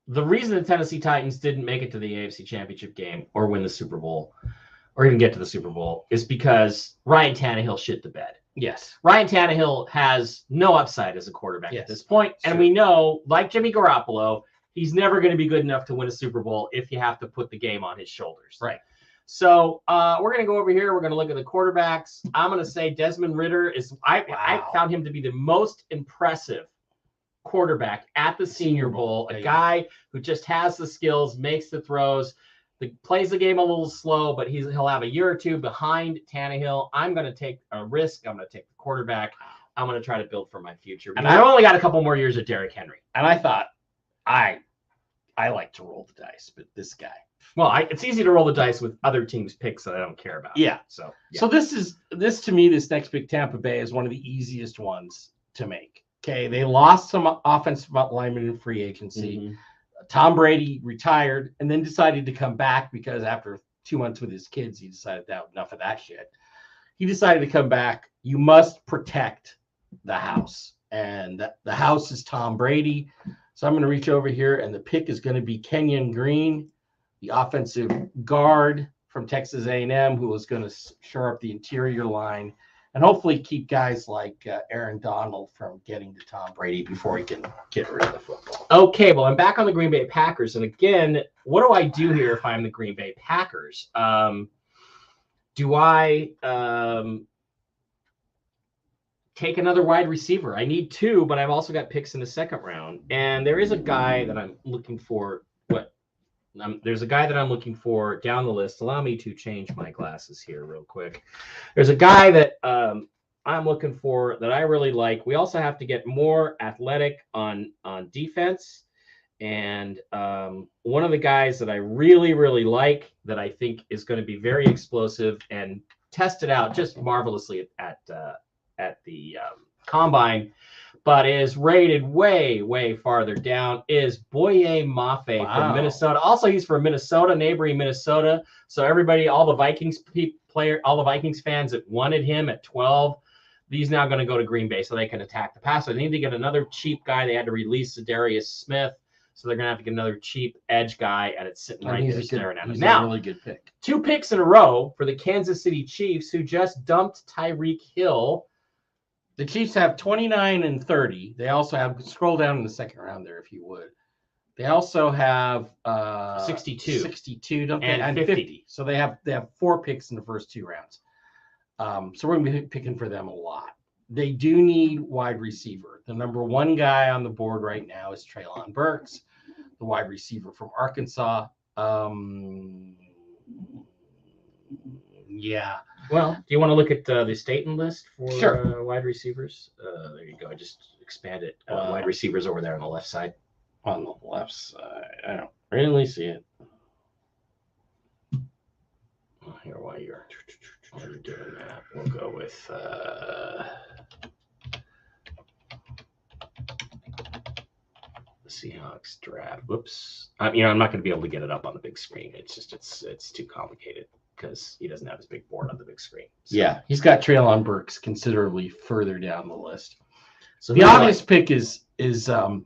The reason the Tennessee Titans didn't make it to the AFC Championship game or win the Super Bowl or even get to the Super Bowl is because Ryan Tannehill shit the bed. Yes. Ryan Tannehill has no upside as a quarterback at this point. And we know, like Jimmy Garoppolo, he's never going to be good enough to win a Super Bowl if you have to put the game on his shoulders. Right. So we're going to go over here. We're going to look at the quarterbacks. I'm going to say Desmond Ridder is I found him to be the most impressive quarterback at the Senior Bowl, a guy who just has the skills, makes the throws, plays the game a little slow, but he'll have a year or two behind Tannehill. I'm going to take a risk. I'm going to take the quarterback. I'm going to try to build for my future. And I've only got a couple more years of Derrick Henry. And I thought, I like to roll the dice, but this guy. Well, it's easy to roll the dice with other teams' picks that I don't care about. Yeah. So this to me, this next pick, Tampa Bay, is one of the easiest ones to make. Okay, they lost some offensive linemen in free agency. Mm-hmm. Tom Brady retired and then decided to come back because after 2 months with his kids, he decided that enough of that shit. He decided to come back. You must protect the house, and the house is Tom Brady. So I'm going to reach over here, and the pick is going to be Kenyon Green, the offensive guard from Texas A&M, who is going to shore up the interior line and hopefully keep guys like Aaron Donald from getting to Tom Brady before he can get rid of the football. Okay, well, I'm back on the Green Bay Packers. And again, what do I do here if I'm the Green Bay Packers? Do I take another wide receiver? I need two, but I've also got picks in the second round. And there is a guy that I'm looking for. There's a guy that I'm looking for down the list. Allow me to change my glasses here real quick. There's a guy that I'm looking for that I really like. We also have to get more athletic on defense. And one of the guys that I really, really like that I think is going to be very explosive and tested out just marvelously at the combine, but is rated way, way farther down, is Boye Mafe from Minnesota. Also, he's from Minnesota, neighboring Minnesota. So everybody, all the Vikings fans that wanted him at 12, he's now going to go to Green Bay so they can attack the pass. So they need to get another cheap guy. They had to release Darius Smith, so they're going to have to get another cheap edge guy, and it's sitting right there staring at him. Now, a really good pick. 2 picks in a row for the Kansas City Chiefs, who just dumped Tyreek Hill. The Chiefs have 29 and 30. They also have, scroll down in the second round there if you would. They also have 62, don't they? And 50. So they have 4 picks in the first 2 rounds. So we're going to be picking for them a lot. They do need wide receiver. The number 1 guy on the board right now is Treylon Burks, the wide receiver from Arkansas. Yeah. Well, do you want to look at the Staten list for Sure. Wide receivers? There you go. I just expanded wide receivers over there on the left side. On the left side. I don't really see it. Well, here, while you're doing that, we'll go with the Seahawks draft. Whoops. I'm not going to be able to get it up on the big screen. It's just it's too complicated because he doesn't have his big board on the big screen. So. Yeah, he's got Treylon Burks considerably further down the list. So the obvious pick is a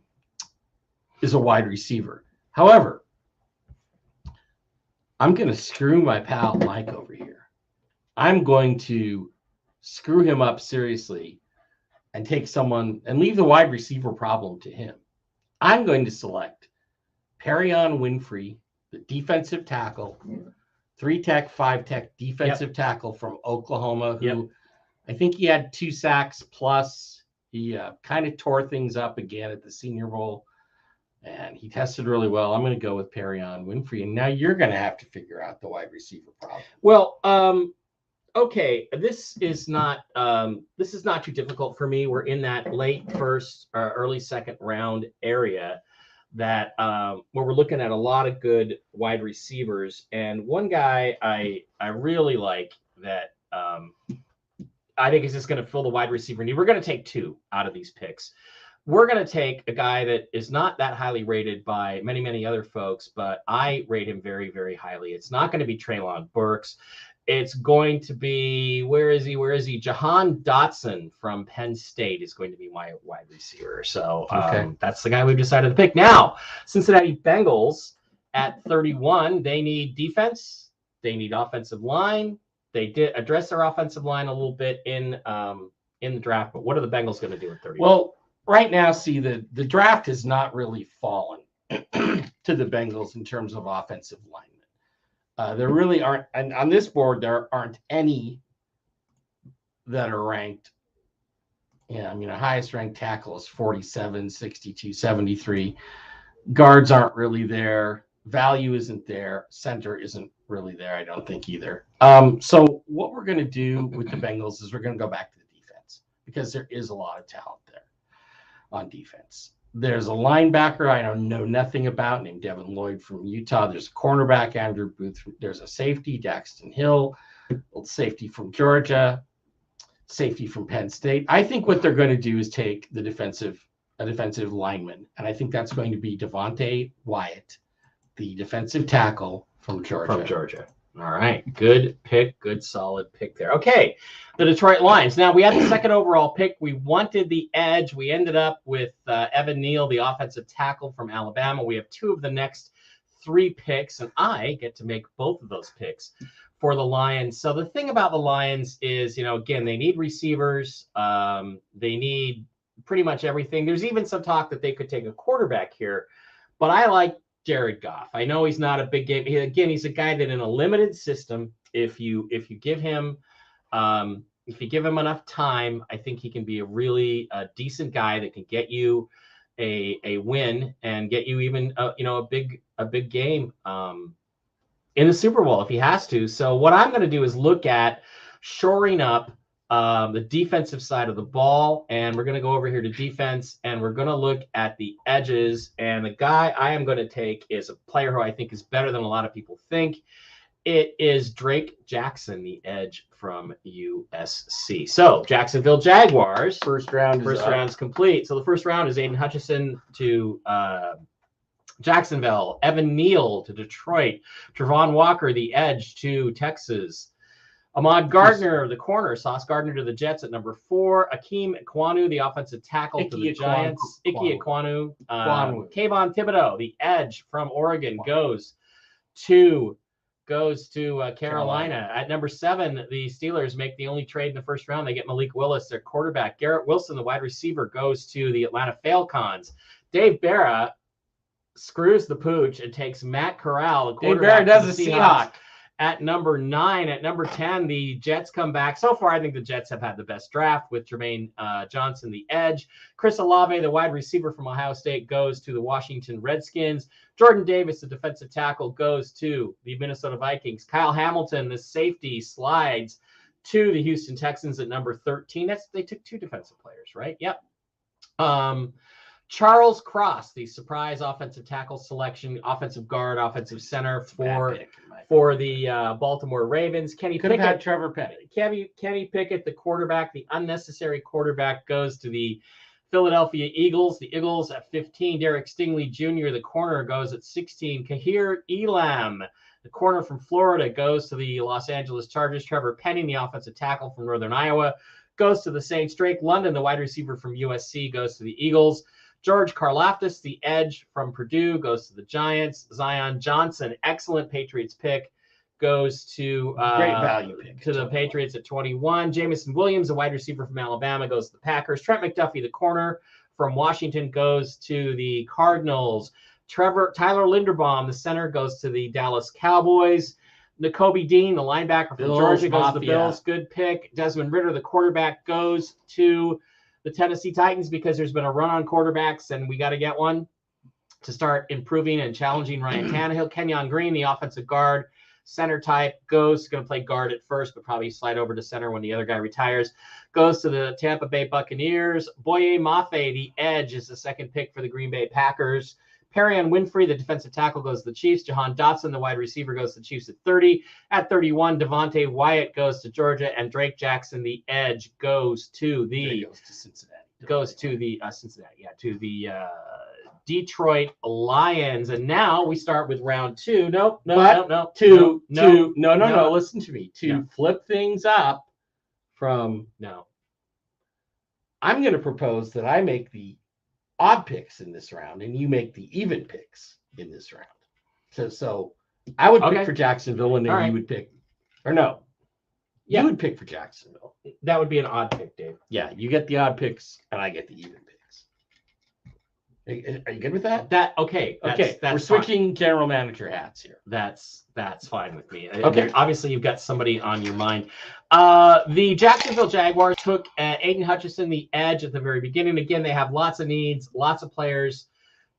wide receiver. However, I'm going to screw my pal Mike over here. I'm going to screw him up seriously and take someone and leave the wide receiver problem to him. I'm going to select Perion Winfrey, the defensive tackle, 3-tech, 5-tech defensive tackle from Oklahoma, who I think he had 2 sacks plus. He kind of tore things up again at the Senior Bowl, and he tested really well. I'm going to go with Perion Winfrey, and now you're going to have to figure out the wide receiver problem. Well, okay, this is not too difficult for me. We're in that late first or early second round area that where we're looking at a lot of good wide receivers, and one guy I really like that I think is just going to fill the wide receiver need. We're going to take 2 out of these picks. we're going to take a guy that is not that highly rated by many, many other folks, but I rate him very, very highly. It's not going to be Treylon Burks. It's going to be, where is he? Jahan Dotson from Penn State is going to be my wide receiver. So that's the guy we've decided to pick. Now, Cincinnati Bengals at 31, they need defense. They need offensive line. They did address their offensive line a little bit in the draft, but what are the Bengals going to do at 31? Well, right now, see, the draft has not really fallen to the Bengals in terms of offensive linemen. There really aren't, and on this board, there aren't any that are ranked. Yeah, I mean, the highest ranked tackle is 47, 62, 73. Guards aren't really there. Value isn't there. Center isn't really there, I don't think either. So what we're going to do with the Bengals is we're going to go back to the defense because there is a lot of talent there on defense. There's a linebacker I don't know nothing about named Devin Lloyd from Utah. There's a cornerback, Andrew Booth. There's a safety, Daxton Hill, safety from Georgia, safety from Penn State. I think what they're going to do is take a defensive lineman, and I think that's going to be Devontae Wyatt, the defensive tackle from Georgia. All right. Good pick. Good, solid pick there. Okay. The Detroit Lions. Now, we had the second overall pick. We wanted the edge. We ended up with Evan Neal, the offensive tackle from Alabama. We have two of the next three picks, and I get to make both of those picks for the Lions. So the thing about the Lions is, again, they need receivers. They need pretty much everything. There's even some talk that they could take a quarterback here, but I like Jared Goff. I know he's not a big game. He's a guy that in a limited system, if you give him enough time, I think he can be a really decent guy that can get you a win and get you even a big game in the Super Bowl if he has to. So what I'm going to do is look at shoring up the defensive side of the ball, and we're going to go over here to defense, and we're going to look at the edges. And the guy I am going to take is a player who I think is better than a lot of people think. It is Drake Jackson, the edge from USC. So Jacksonville Jaguars. First round is complete. So the first round is Aiden Hutchinson to Jacksonville, Evan Neal to Detroit, Travon Walker, the edge to Texas, Ahmad Gardner, the corner, Sauce Gardner to the Jets at number 4. Akeem Ekwonu, the offensive tackle to the Giants. Ike Ekwonu. Kayvon Thibodeau, the edge from Oregon, goes to Carolina. At number 7, the Steelers make the only trade in the first round. They get Malik Willis, their quarterback. Garrett Wilson, the wide receiver, goes to the Atlanta Falcons. Dave Berra screws the pooch and takes Matt Corral, the quarterback. Dave Berra does a Seahawk. At number 9. At number 10, the Jets come back. So far, I think the Jets have had the best draft with Jermaine Johnson, the edge. Chris Olave, the wide receiver from Ohio State, goes to the Washington Redskins. Jordan Davis, the defensive tackle, goes to the Minnesota Vikings. Kyle Hamilton, the safety, slides to the Houston Texans at number 13. They took 2 defensive players, right? Yep. Charles Cross, the surprise offensive tackle selection, offensive guard, offensive center for the Baltimore Ravens. Kenny Could have had Trevor Petty. Kenny Pickett, the quarterback, the unnecessary quarterback, goes to the Philadelphia Eagles. The Eagles at 15. Derek Stingley Jr., the corner, goes at 16. Kahir Elam, the corner from Florida, goes to the Los Angeles Chargers. Trevor Penning, the offensive tackle from Northern Iowa, goes to the Saints. Drake London, the wide receiver from USC, goes to the Eagles. George Karlaftis, the edge from Purdue, goes to the Giants. Zion Johnson, excellent Patriots pick, goes to great value pick to the Patriots at 21. Jamison Williams, the wide receiver from Alabama, goes to the Packers. Trent McDuffie, the corner from Washington, goes to the Cardinals. Tyler Linderbaum, the center, goes to the Dallas Cowboys. Nakobe Dean, the linebacker from Georgia, goes to the Bills. Good pick. Desmond Ridder, the quarterback, goes to the Tennessee Titans because there's been a run on quarterbacks and we got to get one to start improving and challenging Ryan Tannehill. Kenyon Green, the offensive guard, center type, going to play guard at first, but probably slide over to center when the other guy retires. Goes to the Tampa Bay Buccaneers. Boye Mafe, the edge, is the second pick for the Green Bay Packers. Perrion Winfrey, the defensive tackle, goes to the Chiefs. Jahan Dotson, the wide receiver, goes to the Chiefs at 30. At 31, Devontae Wyatt goes to Georgia, and Drake Jackson, the edge, goes to Cincinnati. goes to the Cincinnati. Yeah, to the Detroit Lions. And now we start with round 2. No. No. Listen to me. To flip things up from I'm going to propose that I make the odd picks in this round, and you make the even picks in this round. So I would pick for Jacksonville, and then you would pick, or no, you would pick for Jacksonville. That would be an odd pick, Dave. Yeah, you get the odd picks, and I get the even picks. Are you good with that? Okay. We're switching general manager hats here. That's fine with me. Okay. Obviously, you've got somebody on your mind. The Jacksonville Jaguars took Aiden Hutchinson, the edge, at the very beginning. Again, they have lots of needs, lots of players.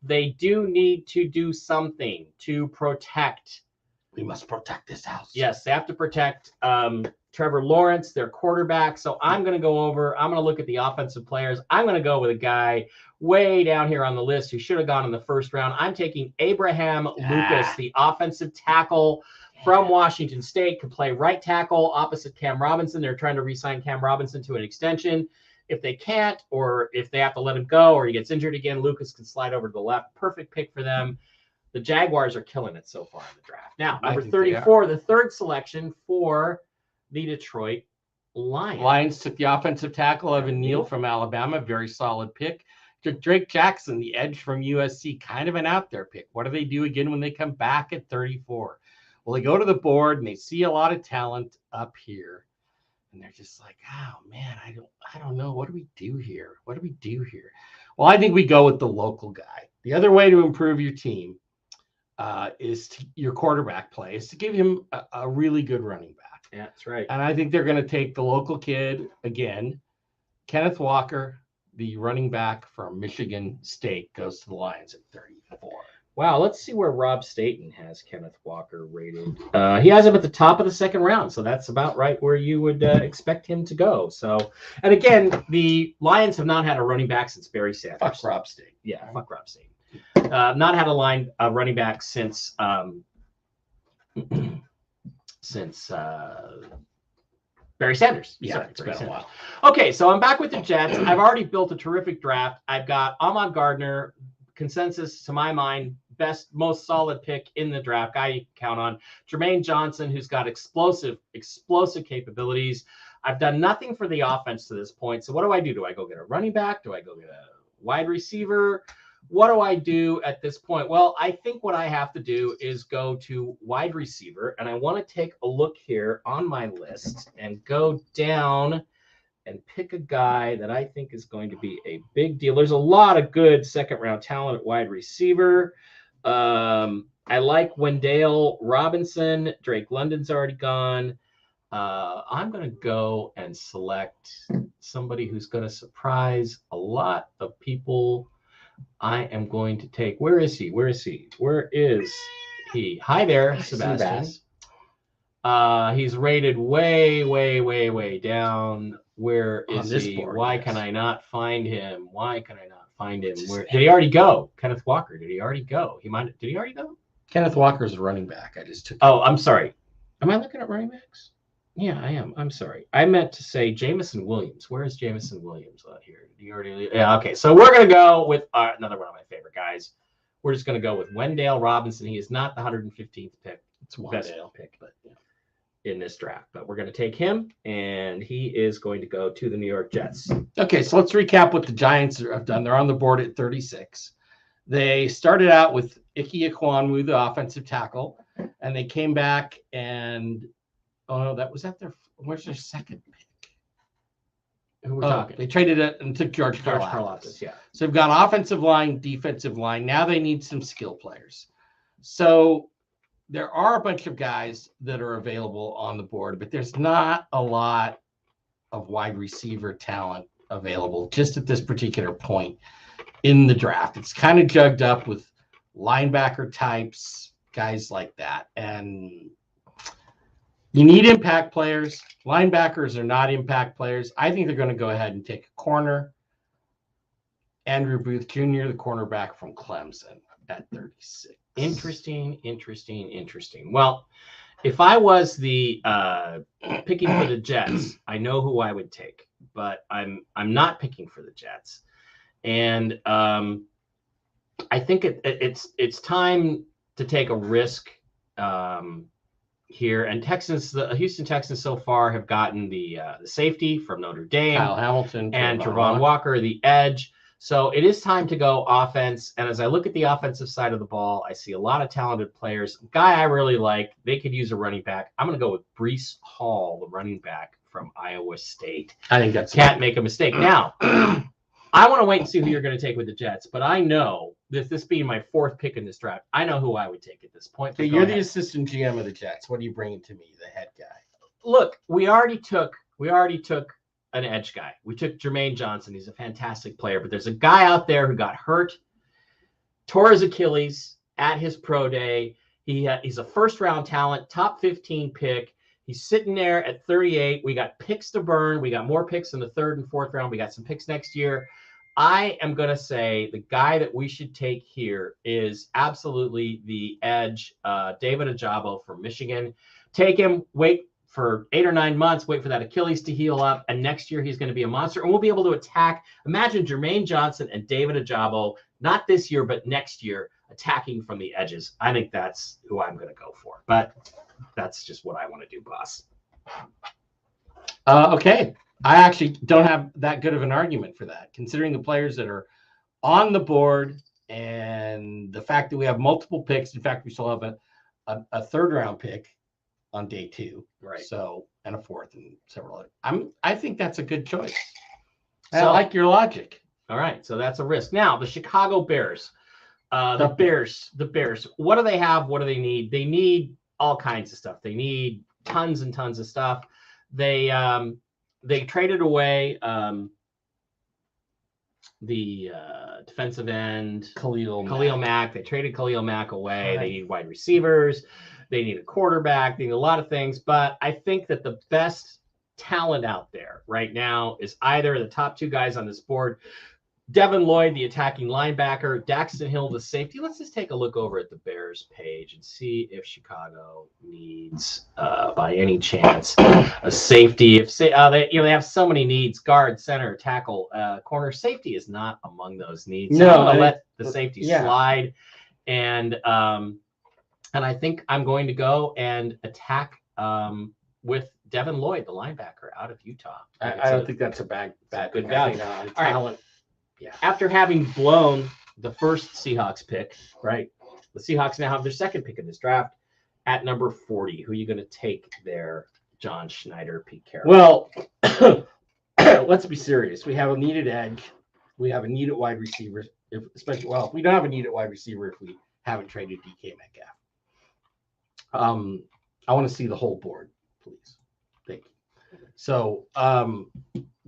They do need to do something to protect. We must protect this house. Yes, they have to protect Trevor Lawrence, their quarterback. So I'm going to go look at the offensive players. I'm going to go with a guy way down here on the list who should have gone in the first round. I'm taking Abraham Lucas, the offensive tackle from Washington State, could play right tackle opposite Cam Robinson. They're trying to re-sign Cam Robinson to an extension. If they can't, or if they have to let him go, or he gets injured again, Lucas can slide over to the left. Perfect pick for them. The Jaguars are killing it so far in the draft. Now, number 34, the third selection for the Detroit Lions. Lions took the offensive tackle, Evan Neal from Alabama. Very solid pick. Took Drake Jackson, the edge from USC. Kind of an out there pick. What do they do again when they come back at 34? Well, they go to the board and they see a lot of talent up here. And they're just like, oh, man, I don't know. What do we do here? Well, I think we go with the local guy. The other way to improve your team your quarterback play is to give him a really good running back. Yeah, that's right. And I think they're going to take the local kid again. Kenneth Walker, the running back from Michigan State, goes to the Lions at 34. Wow, let's see where Rob Staten has Kenneth Walker rated. He has him at the top of the second round, so that's about right where you would expect him to go. So, and again, the Lions have not had a running back since Barry Sanders. Fuck Rob Staten. Yeah, fuck Rob Staten. Not had a running back since Barry Sanders. Yeah, Sorry, it's been a while. Okay, so I'm back with the Jets. I've already built a terrific draft. I've got Ahmad Gardner, consensus to my mind, best, most solid pick in the draft, guy you can count on. Jermaine Johnson, who's got explosive capabilities. I've done nothing for the offense to this point. So what do I do? Do I go get a running back? Do I go get a wide receiver? What do I do at this point? Well, I think what I have to do is go to wide receiver, and I want to take a look here on my list and go down and pick a guy that I think is going to be a big deal. There's a lot of good second-round talent at wide receiver. I like Wendell Robinson. Drake London's already gone. I'm going to go and select somebody who's going to surprise a lot of people. I am going to take, where is he? Hi there, Sebastian. He's rated way down. Where is he? Why can I not find him? Did he already go? Kenneth Walker, did he already go? Did he already go? Kenneth Walker's a running back. I just took. Oh, I'm sorry. Am I looking at running backs? Yeah, I am. I'm sorry. I meant to say Jamison Williams. Where is Jamison Williams out here? Did he already? Yeah, okay. So we're going to go with another one of my favorite guys. We're just going to go with Wendell Robinson. He is not the 115th pick. It's Wendell pick, but in this draft. But we're going to take him, and he is going to go to the New York Jets. Okay, so let's recap what the Giants have done. They're on the board at 36. They started out with Ike Ekwonu, the offensive tackle, and they came back and where's their second pick? Who we're talking? They traded it and took George Karlaftis. Yeah. So they've got offensive line, defensive line. Now they need some skill players. So there are a bunch of guys that are available on the board, but there's not a lot of wide receiver talent available just at this particular point in the draft. It's kind of jugged up with linebacker types, guys like that. And you need impact players. Linebackers are not impact players. I think they're going to go ahead and take a corner. Andrew Booth Jr., the cornerback from Clemson, at 36. Interesting. Well, if I was the picking for the Jets, I know who I would take. but I'm not picking for the Jets. And I think it's time to take a risk here. And the Houston Texans so far have gotten the safety from Notre Dame, Kyle Hamilton, and Travon Walker, the edge. So it is time to go offense. And as I look at the offensive side of the ball, I see a lot of talented players. A guy I really like, they could use a running back. I'm going to go with Breece Hall, the running back from Iowa State. I think that's can't make a mistake. Now, I want to wait and see who you're going to take with the Jets, but I know this being my fourth pick in this draft, I know who I would take at this point. Okay, you're the assistant GM of the Jets. What are you bringing to me, the head guy? Look, we already took an edge guy. We took Jermaine Johnson. He's a fantastic player, but there's a guy out there who got hurt, tore his Achilles at his pro day. He's a first-round talent, top 15 pick. He's sitting there at 38. We got picks to burn. We got more picks in the third and fourth round. We got some picks next year. I am going to say the guy that we should take here is absolutely the edge, David Ojabo from Michigan. Take him, wait for 8 or 9 months, wait for that Achilles to heal up, and next year he's going to be a monster, and we'll be able to attack. Imagine Jermaine Johnson and David Ojabo, not this year, but next year, attacking from the edges. I think that's who I'm going to go for, but that's just what I want to do, boss. Okay. I actually don't have that good of an argument for that, considering the players that are on the board and the fact that we have multiple picks. In fact, we still have a third-round pick on day 2, right? So, and a fourth and several other. I think that's a good choice. I like your logic. All right, so that's a risk. Now, the Chicago Bears. The Bears. What do they have? What do they need? They need all kinds of stuff. They need tons and tons of stuff. They traded away the defensive end Khalil Mack. They traded Khalil Mack away. Right. They need wide receivers. They need a quarterback. They need a lot of things. But I think that the best talent out there right now is either the top 2 guys on this board, Devin Lloyd, the attacking linebacker, Daxton Hill, the safety. Let's just take a look over at the Bears page and see if Chicago needs, by any chance, a safety. If they have so many needs: guard, center, tackle, corner. Safety is not among those needs. So I'm going to let the safety slide, and I think I'm going to go and attack with Devin Lloyd, the linebacker out of Utah. I don't think that's a bad good value. Talent. Right. Yeah. After having blown the first Seahawks pick, right? The Seahawks now have their second pick in this draft at number 40. Who are you going to take there, John Schneider, Pete Carroll? Well, let's be serious. We have a needed edge. We have a needed wide receiver. If we don't have a needed wide receiver if we haven't traded DK Metcalf. I want to see the whole board, please. Thank you. So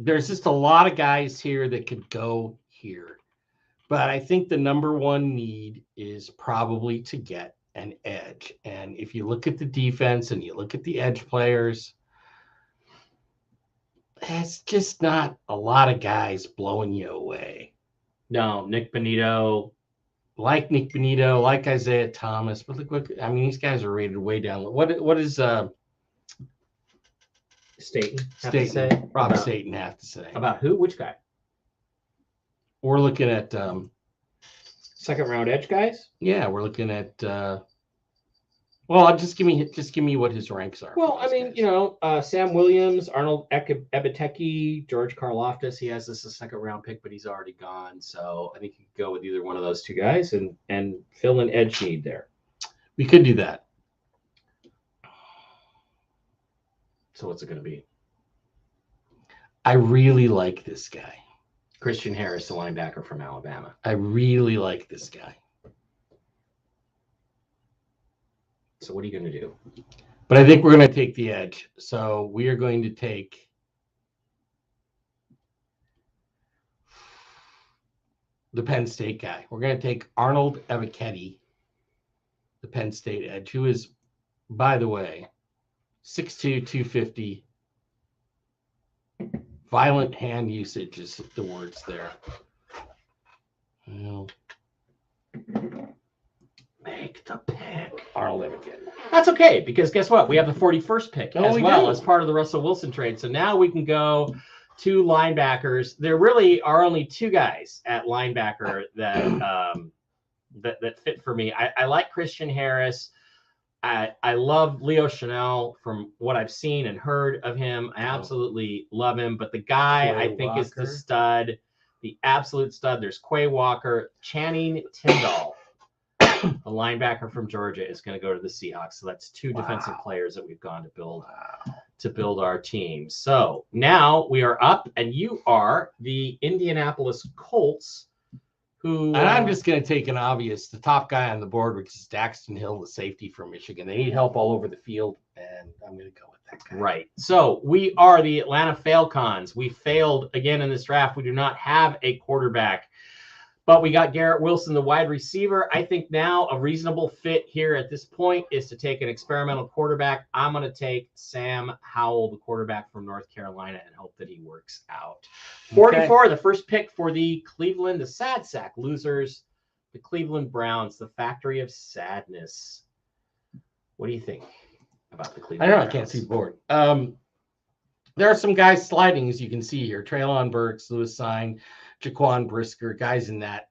there's just a lot of guys here that could go here. But I think the number one need is probably to get an edge. And if you look at the defense and you look at the edge players, it's just not a lot of guys blowing you away. No, Nick Bonito. Like Nick Bonito, like Isaiah Thomas. But look, I mean, these guys are rated way down. What is Staten have to say? Rob Staten have to say. About who? Which guy? We're looking at second round edge guys. Yeah, we're looking at. Well, just give me what his ranks are. Well, I mean, guys. Sam Williams, Arnold Ebiteki, George Karlaftis. He has this a second round pick, but he's already gone. So I think you could go with either one of those 2 guys and fill an edge need there. We could do that. So what's it going to be? I really like this guy. Christian Harris, the linebacker from Alabama. I really like this guy. So what are you going to do? But I think we're going to take the edge. So we are going to take the Penn State guy. We're going to take Arnold Ebiteki, the Penn State edge, who is, by the way, 6'2", 250. Violent hand usage is the words there. Well, make the pick. Arnold Ebiteki. That's okay, because guess what? We have the 41st pick as we well do. as part of the Russell Wilson trade. So now we can go 2 linebackers. There really are only 2 guys at linebacker that that fit for me. I like Christian Harris. I love Leo Chanel from what I've seen and heard of him. I absolutely love him. But the guy I think is the stud, the absolute stud. There's Quay Walker. Channing Tindall, the linebacker from Georgia, is going to go to the Seahawks. So that's 2 defensive players that we've gone to build our team. So now we are up, and you are the Indianapolis Colts. And I'm just going to take an obvious, the top guy on the board, which is Daxton Hill, the safety from Michigan. They need help all over the field, and I'm going to go with that guy. Right. So we are the Atlanta Falcons. We failed again in this draft. We do not have a quarterback, but we got Garrett Wilson, the wide receiver. I think now a reasonable fit here at this point is to take an experimental quarterback. I'm going to take Sam Howell, the quarterback from North Carolina, and hope that he works out. 44, the first pick for the sad sack losers, the Cleveland Browns, the factory of sadness. What do you think about the Cleveland Browns? I can't see the board. There are some guys sliding, as you can see here. Treylon Burks, Lewis Sine, Jaquan Brisker, guys in that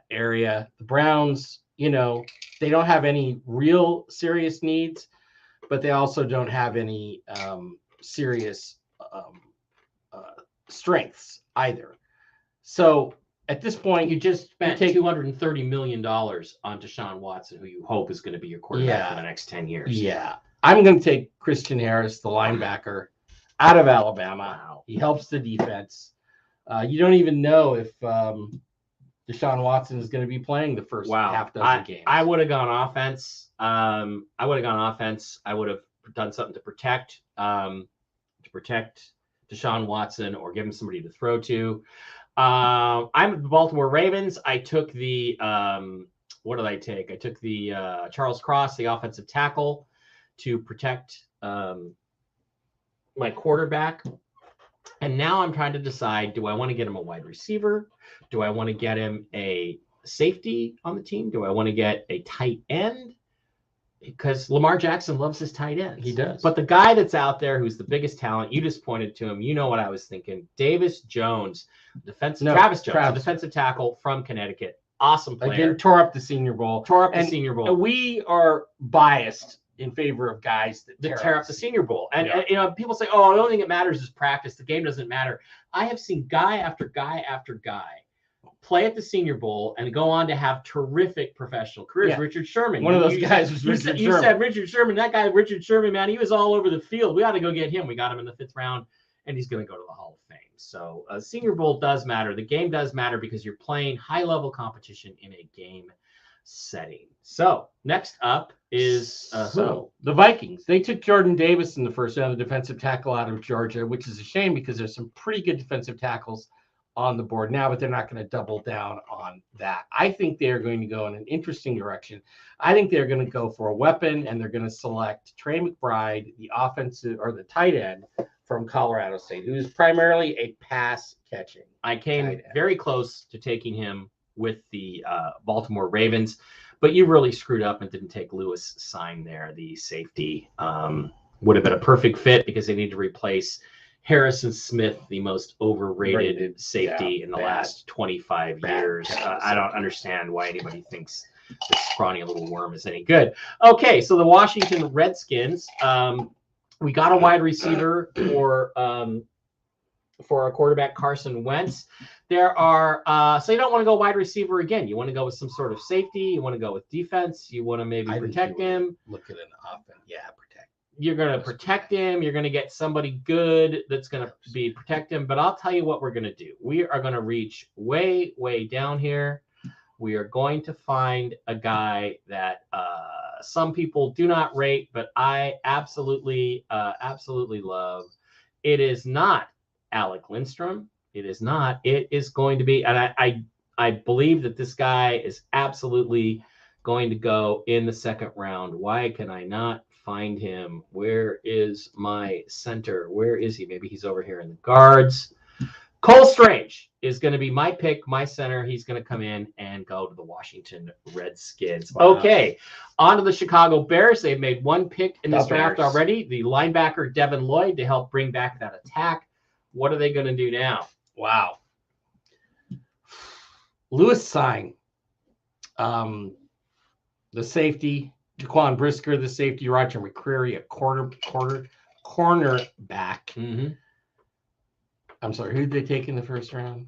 area. The Browns, they don't have any real serious needs, but they also don't have any serious strengths either. So at this point, you just spent $230 million on Deshaun Watson, who you hope is going to be your quarterback for the next 10 years. Yeah. I'm going to take Christian Harris, the linebacker out of Alabama. Wow. He helps the defense. You don't even know if Deshaun Watson is going to be playing the first half dozen games. I would have gone offense. I would have done something to protect Deshaun Watson or give him somebody to throw to. I'm the Baltimore Ravens. I took the what did I take? I took the Charles Cross, the offensive tackle, to protect my quarterback. And now I'm trying to decide, do I want to get him a wide receiver? Do I want to get him a safety on the team? Do I want to get a tight end? Because Lamar Jackson loves his tight ends. He does. But the guy that's out there who's the biggest talent, you just pointed to him. You know what I was thinking. Travis Jones, defensive tackle from Connecticut. Awesome player. Again, tore up the Senior Bowl. We are biased in favor of guys that tear up the Senior Bowl. And people say, oh, the only thing that matters is practice. The game doesn't matter. I have seen guy after guy after guy play at the Senior Bowl and go on to have terrific professional careers. Yeah. Richard Sherman. One of those guys was Richard Sherman. You said Richard Sherman. That guy, Richard Sherman, man, he was all over the field. We ought to go get him. We got him in the 5th round, and he's going to go to the Hall of Fame. So Senior Bowl does matter. The game does matter because you're playing high-level competition in a game setting. So next up is the Vikings. They took Jordan Davis in the first round, the defensive tackle out of Georgia, which is a shame because there's some pretty good defensive tackles on the board now, but they're not going to double down on that. I think they're going to go in an interesting direction. I think they're going to go for a weapon, and they're going to select Trey McBride, the offensive or the tight end from Colorado State, who is primarily a pass catching. I came very close to taking him with the Baltimore Ravens, but you really screwed up and didn't take Lewis Sine there, the safety. Would have been a perfect fit because they need to replace Harrison Smith, the most overrated safety in the last 25 years. I don't understand why anybody thinks this scrawny little worm is any good. Okay, so the Washington Redskins, we got a wide receiver for our quarterback Carson Wentz. There are so you don't want to go wide receiver again. You want to go with some sort of safety. You want to go with defense. You want to maybe protect him. Look at an offense. Yeah, protect. You're going to protect him. You're going to get somebody good that's going to protect him. But I'll tell you what we're going to do. We are going to reach way, way down here. We are going to find a guy that some people do not rate, but I absolutely love. It is not Alec Lindstrom. It is not. It is going to be, and I believe that this guy is absolutely going to go in the 2nd round. Why can I not find him? Where is my center? Where is he? Maybe he's over here in the guards. Cole Strange is going to be my pick, my center. He's going to come in and go to the Washington Redskins. Wow. Okay, on to the Chicago Bears. They've made one pick in this draft already. The linebacker Devin Lloyd to help bring back that attack. What are they going to do now? Wow. Lewis Sign, the safety, Jaquan Brisker, the safety, Roger McCreary, a cornerback. Mm-hmm. I'm sorry, who did they take in the first round?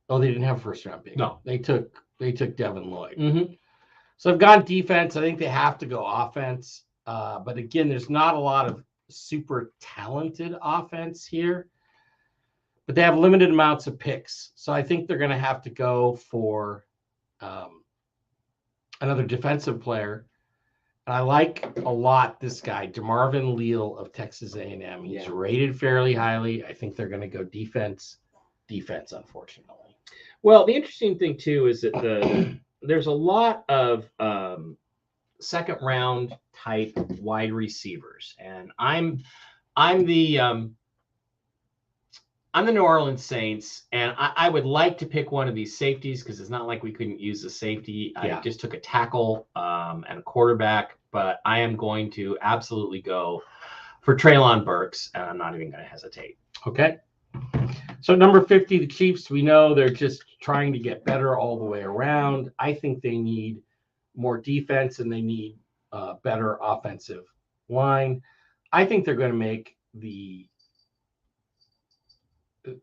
Oh, they didn't have a first round pick. No, they took Devin Lloyd. Mm-hmm. So I've gone defense. I think they have to go offense. But again, there's not a lot of super talented offense here. But they have limited amounts of picks. So I think they're going to have to go for another defensive player. And I like a lot this guy, DeMarvin Leal of Texas A&M. He's rated fairly highly. I think they're going to go defense, unfortunately. Well, the interesting thing, too, is that there's a lot of second round type wide receivers. And I'm the New Orleans Saints, and I would like to pick one of these safeties because it's not like we couldn't use the safety. I just took a tackle and a quarterback, but I am going to absolutely go for Treylon Burks, and I'm not even going to hesitate. Okay. So number 50, the Chiefs, we know they're just trying to get better all the way around. I think they need more defense and they need better offensive line. I think they're going to make the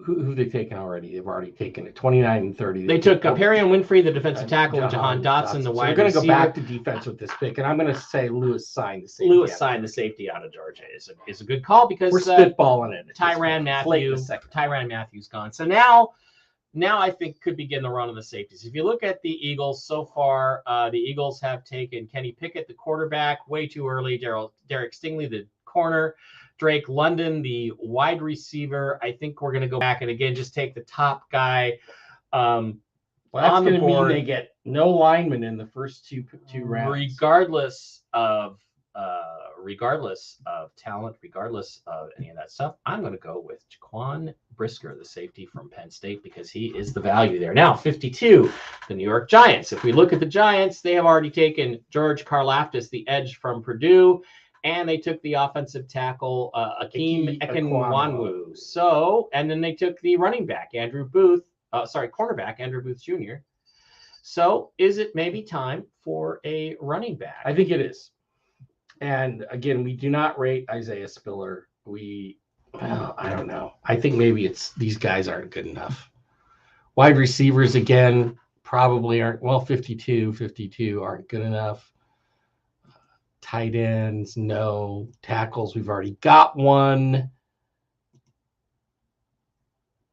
who they've taken already. They've already taken it 29 and 30. They took Perrion Winfrey, the defensive tackle, and Jahan Dotson, the wide receiver. They're going to go back to defense with this pick, and I'm going to say Lewis Sign, the safety. Lewis Sign, the safety out of Georgia, is a good call because we're spitballing it. Tyrann Mathieu's gone. So now I think could begin the run of the safeties. If you look at the Eagles so far, the Eagles have taken Kenny Pickett, the quarterback, way too early. Derek Stingley, the corner. Drake London, the wide receiver. I think we're going to go back and again just take the top guy. Well, that's going to mean they get no linemen in the first two rounds, regardless of talent, regardless of any of that stuff. I'm going to go with Jaquan Brisker, the safety from Penn State, because he is the value there. Now, 52, the New York Giants. If we look at the Giants, they have already taken George Karlaftis, the edge from Purdue. And they took the offensive tackle, Akeem Ekinwanwu. So, and then they took the running back, cornerback, Andrew Booth Jr. So, is it maybe time for a running back? I think it is. And again, we do not rate Isaiah Spiller. I don't know. I think maybe it's these guys aren't good enough. Wide receivers, again, probably aren't. Well, 52 aren't good enough. Tight ends, no. Tackles, we've already got one.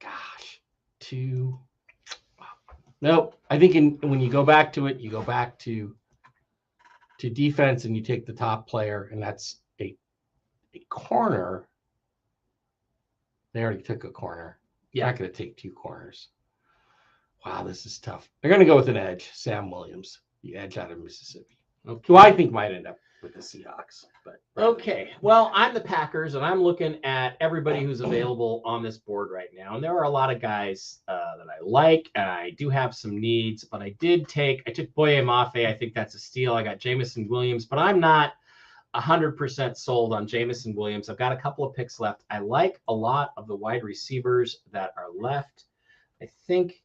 Gosh, 2. Nope. I think when you go back to it, you go back to defense and you take the top player, and that's a corner. They already took a corner. You're not going to take 2 corners. Wow, this is tough. They're going to go with an edge, Sam Williams, the edge out of Mississippi, who I think might end up with the Seahawks. But okay, well, I'm the Packers, and I'm looking at everybody who's available on this board right now, and there are a lot of guys that I like, and I do have some needs, but I took Boye Mafe. I think that's a steal. I got Jamison Williams, but I'm not 100% sold on Jamison Williams. I've got a couple of picks left. I like a lot of the wide receivers that are left. I think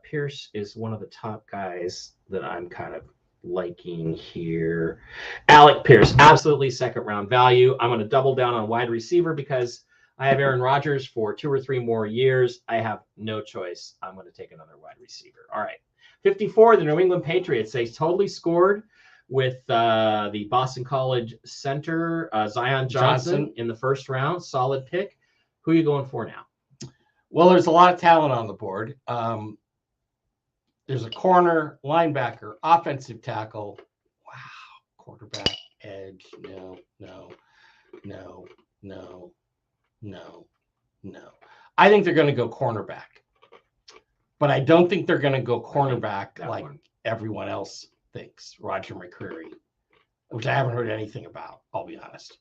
Pierce is one of the top guys that I'm kind of liking here. Alec Pierce, absolutely second round value. I'm going to double down on wide receiver because I have Aaron Rodgers for 2 or 3 more years. I have no choice. I'm going to take another wide receiver. All right. 54, the New England Patriots. They totally scored with the Boston College center, Zion Johnson in the first round. Solid pick. Who are you going for now? Well, there's a lot of talent on the board. There's a corner, linebacker, offensive tackle. Wow. Quarterback, edge. No. I think they're going to go cornerback. But I don't think they're going to go cornerback like everyone else thinks. Roger McCreary, which I haven't heard anything about, I'll be honest.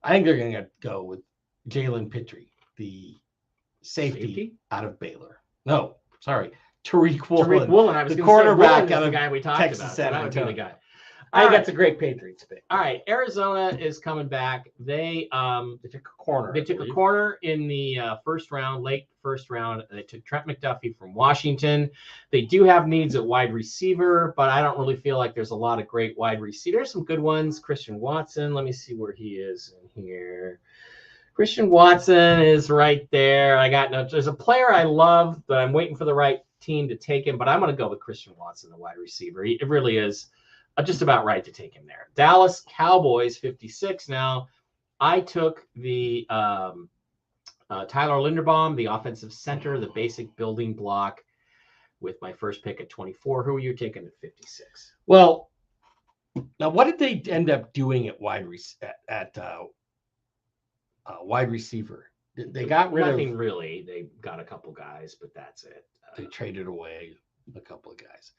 I think they're going to go with Jalen Pitre, the safety out of Baylor. No, sorry. Tariq Woolen. I was the cornerback out of the guy we talked Texas about. San That would be the Antonio. guy. I think that's a great Patriots pick. All right, Arizona is coming back. They took a corner. They took a corner in the first round, late first round. They took Trent McDuffie from Washington. They do have needs at wide receiver, but I don't really feel like there's a lot of great wide receivers. There's some good ones. Christian Watson. Let me see where he is in here. Christian Watson is right there. There's a player I love, but I'm waiting for the right team to take him. But I'm going to go with Christian Watson, the wide receiver. It really is just about right to take him there. Dallas Cowboys 56. Now, I took the Tyler Linderbaum, the offensive center, the basic building block, with my first pick at 24. Who are you taking at 56? Well, now what did they end up doing at wide receiver? They got rid Nothing of really. They got a couple guys, but that's it. They traded away a couple of guys.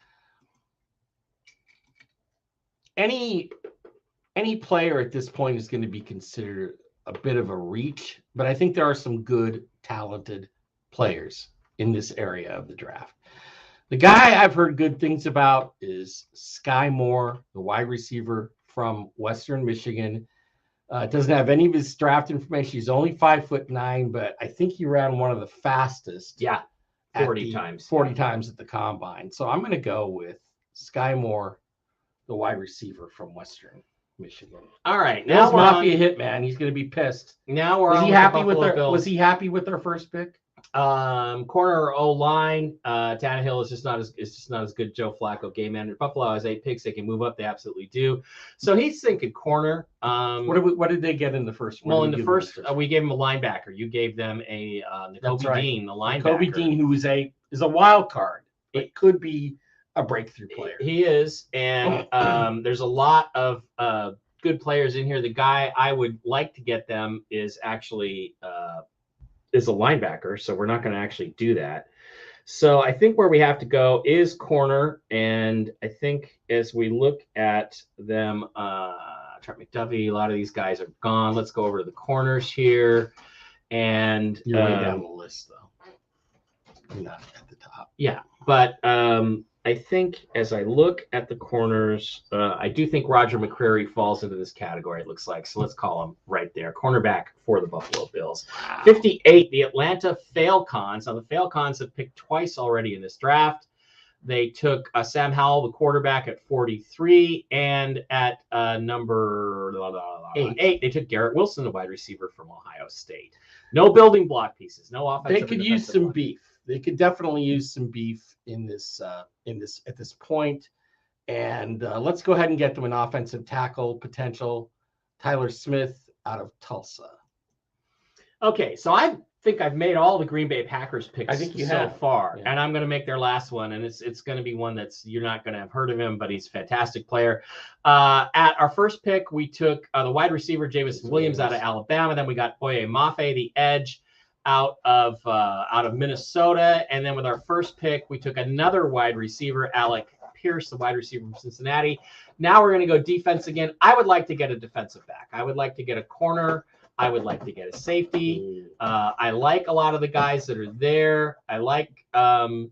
Any player at this point is going to be considered a bit of a reach, but I think there are some good, talented players in this area of the draft. The guy I've heard good things about is Sky Moore, the wide receiver from Western Michigan. Doesn't have any of his draft information. He's only 5'9", but I think he ran one of the fastest. Yeah, 40 times at the combine. So I'm going to go with Sky Moore, the wide receiver from Western Michigan. All right, now Mafia hit, man. He's going to be pissed. Now we're was he happy with our Bills. Was he happy with our first pick? Corner O-line. Tannehill is just not as good. Joe Flacco, game manager. Buffalo has 8 picks. They can move up. They absolutely do. So he's thinking corner. What did they get in the first? Well, in the first, we gave him a linebacker. You gave them a Nakobe Dean, the linebacker. Nakobe Dean, who is a wild card. It could be a breakthrough player. He is, and there's a lot of good players in here. The guy I would like to get them is actually is a linebacker, so we're not going to actually do that. So I think where we have to go is corner, and I think as we look at them, Trent McDuffie, a lot of these guys are gone. Let's go over to the corners here, and you're way down the list though. You're not at the top. Yeah, but I think as I look at the corners, I do think Roger McCreary falls into this category, it looks like. So let's call him right there. Cornerback for the Buffalo Bills. Wow. 58, the Atlanta Falcons. Now, the Falcons have picked twice already in this draft. They took Sam Howell, the quarterback, at 43. And at number 8, they took Garrett Wilson, the wide receiver from Ohio State. No building block pieces, no offensive. They could use some beef. They could definitely use some beef in this at this point. And let's go ahead and get them an offensive tackle potential. Tyler Smith out of Tulsa. Okay, so I think I've made all the Green Bay Packers picks so far, yeah. And I'm going to make their last one, and it's going to be one that's you're not going to have heard of him, but he's a fantastic player. At our first pick, we took the wide receiver Jameson Williams out of Alabama. Then we got Boye Mafe, the edge, out of Minnesota. And then with our first pick, we took another wide receiver, Alec Pierce, the wide receiver from Cincinnati. Now we're going to go defense again. I would like to get a defensive back. I would like to get a corner. I would like to get a safety. I like a lot of the guys that are there. I like, you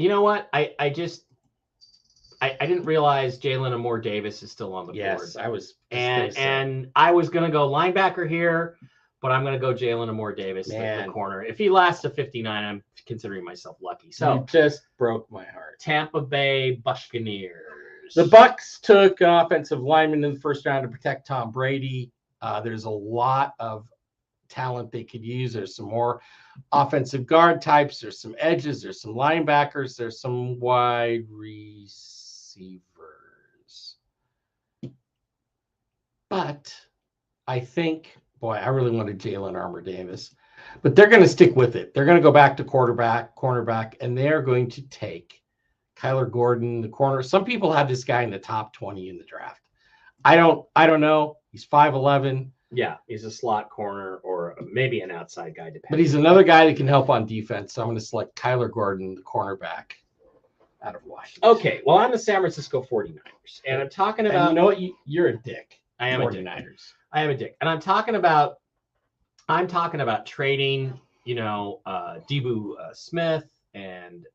know what? I didn't realize Jalen Amore Davis is still on the board. Yes, I was. And I was going to go linebacker here, but I'm going to go Jalen Amore Davis in the corner. If he lasts to 59, I'm considering myself lucky. So you just broke my heart. Tampa Bay Buccaneers. The Bucs took an offensive lineman in the first round to protect Tom Brady. There's a lot of talent they could use. There's some more offensive guard types. There's some edges. There's some linebackers. There's some wide receivers. But I think, boy, I really wanted Jalen Armour Davis. But they're going to stick with it. They're going to go back to cornerback, and they're going to take Kyler Gordon, the corner. Some people have this guy in the top 20 in the draft. I don't know. He's 5'11". Yeah, he's a slot corner or maybe an outside guy, depending. But he's another guy that can help on defense. So I'm going to select Kyler Gordon, the cornerback out of Washington. Okay, well, I'm the San Francisco 49ers, and I'm talking about. And you know what? You're a dick. I am 49ers. a dick. I am a dick, and I'm talking about trading, Debu Smith And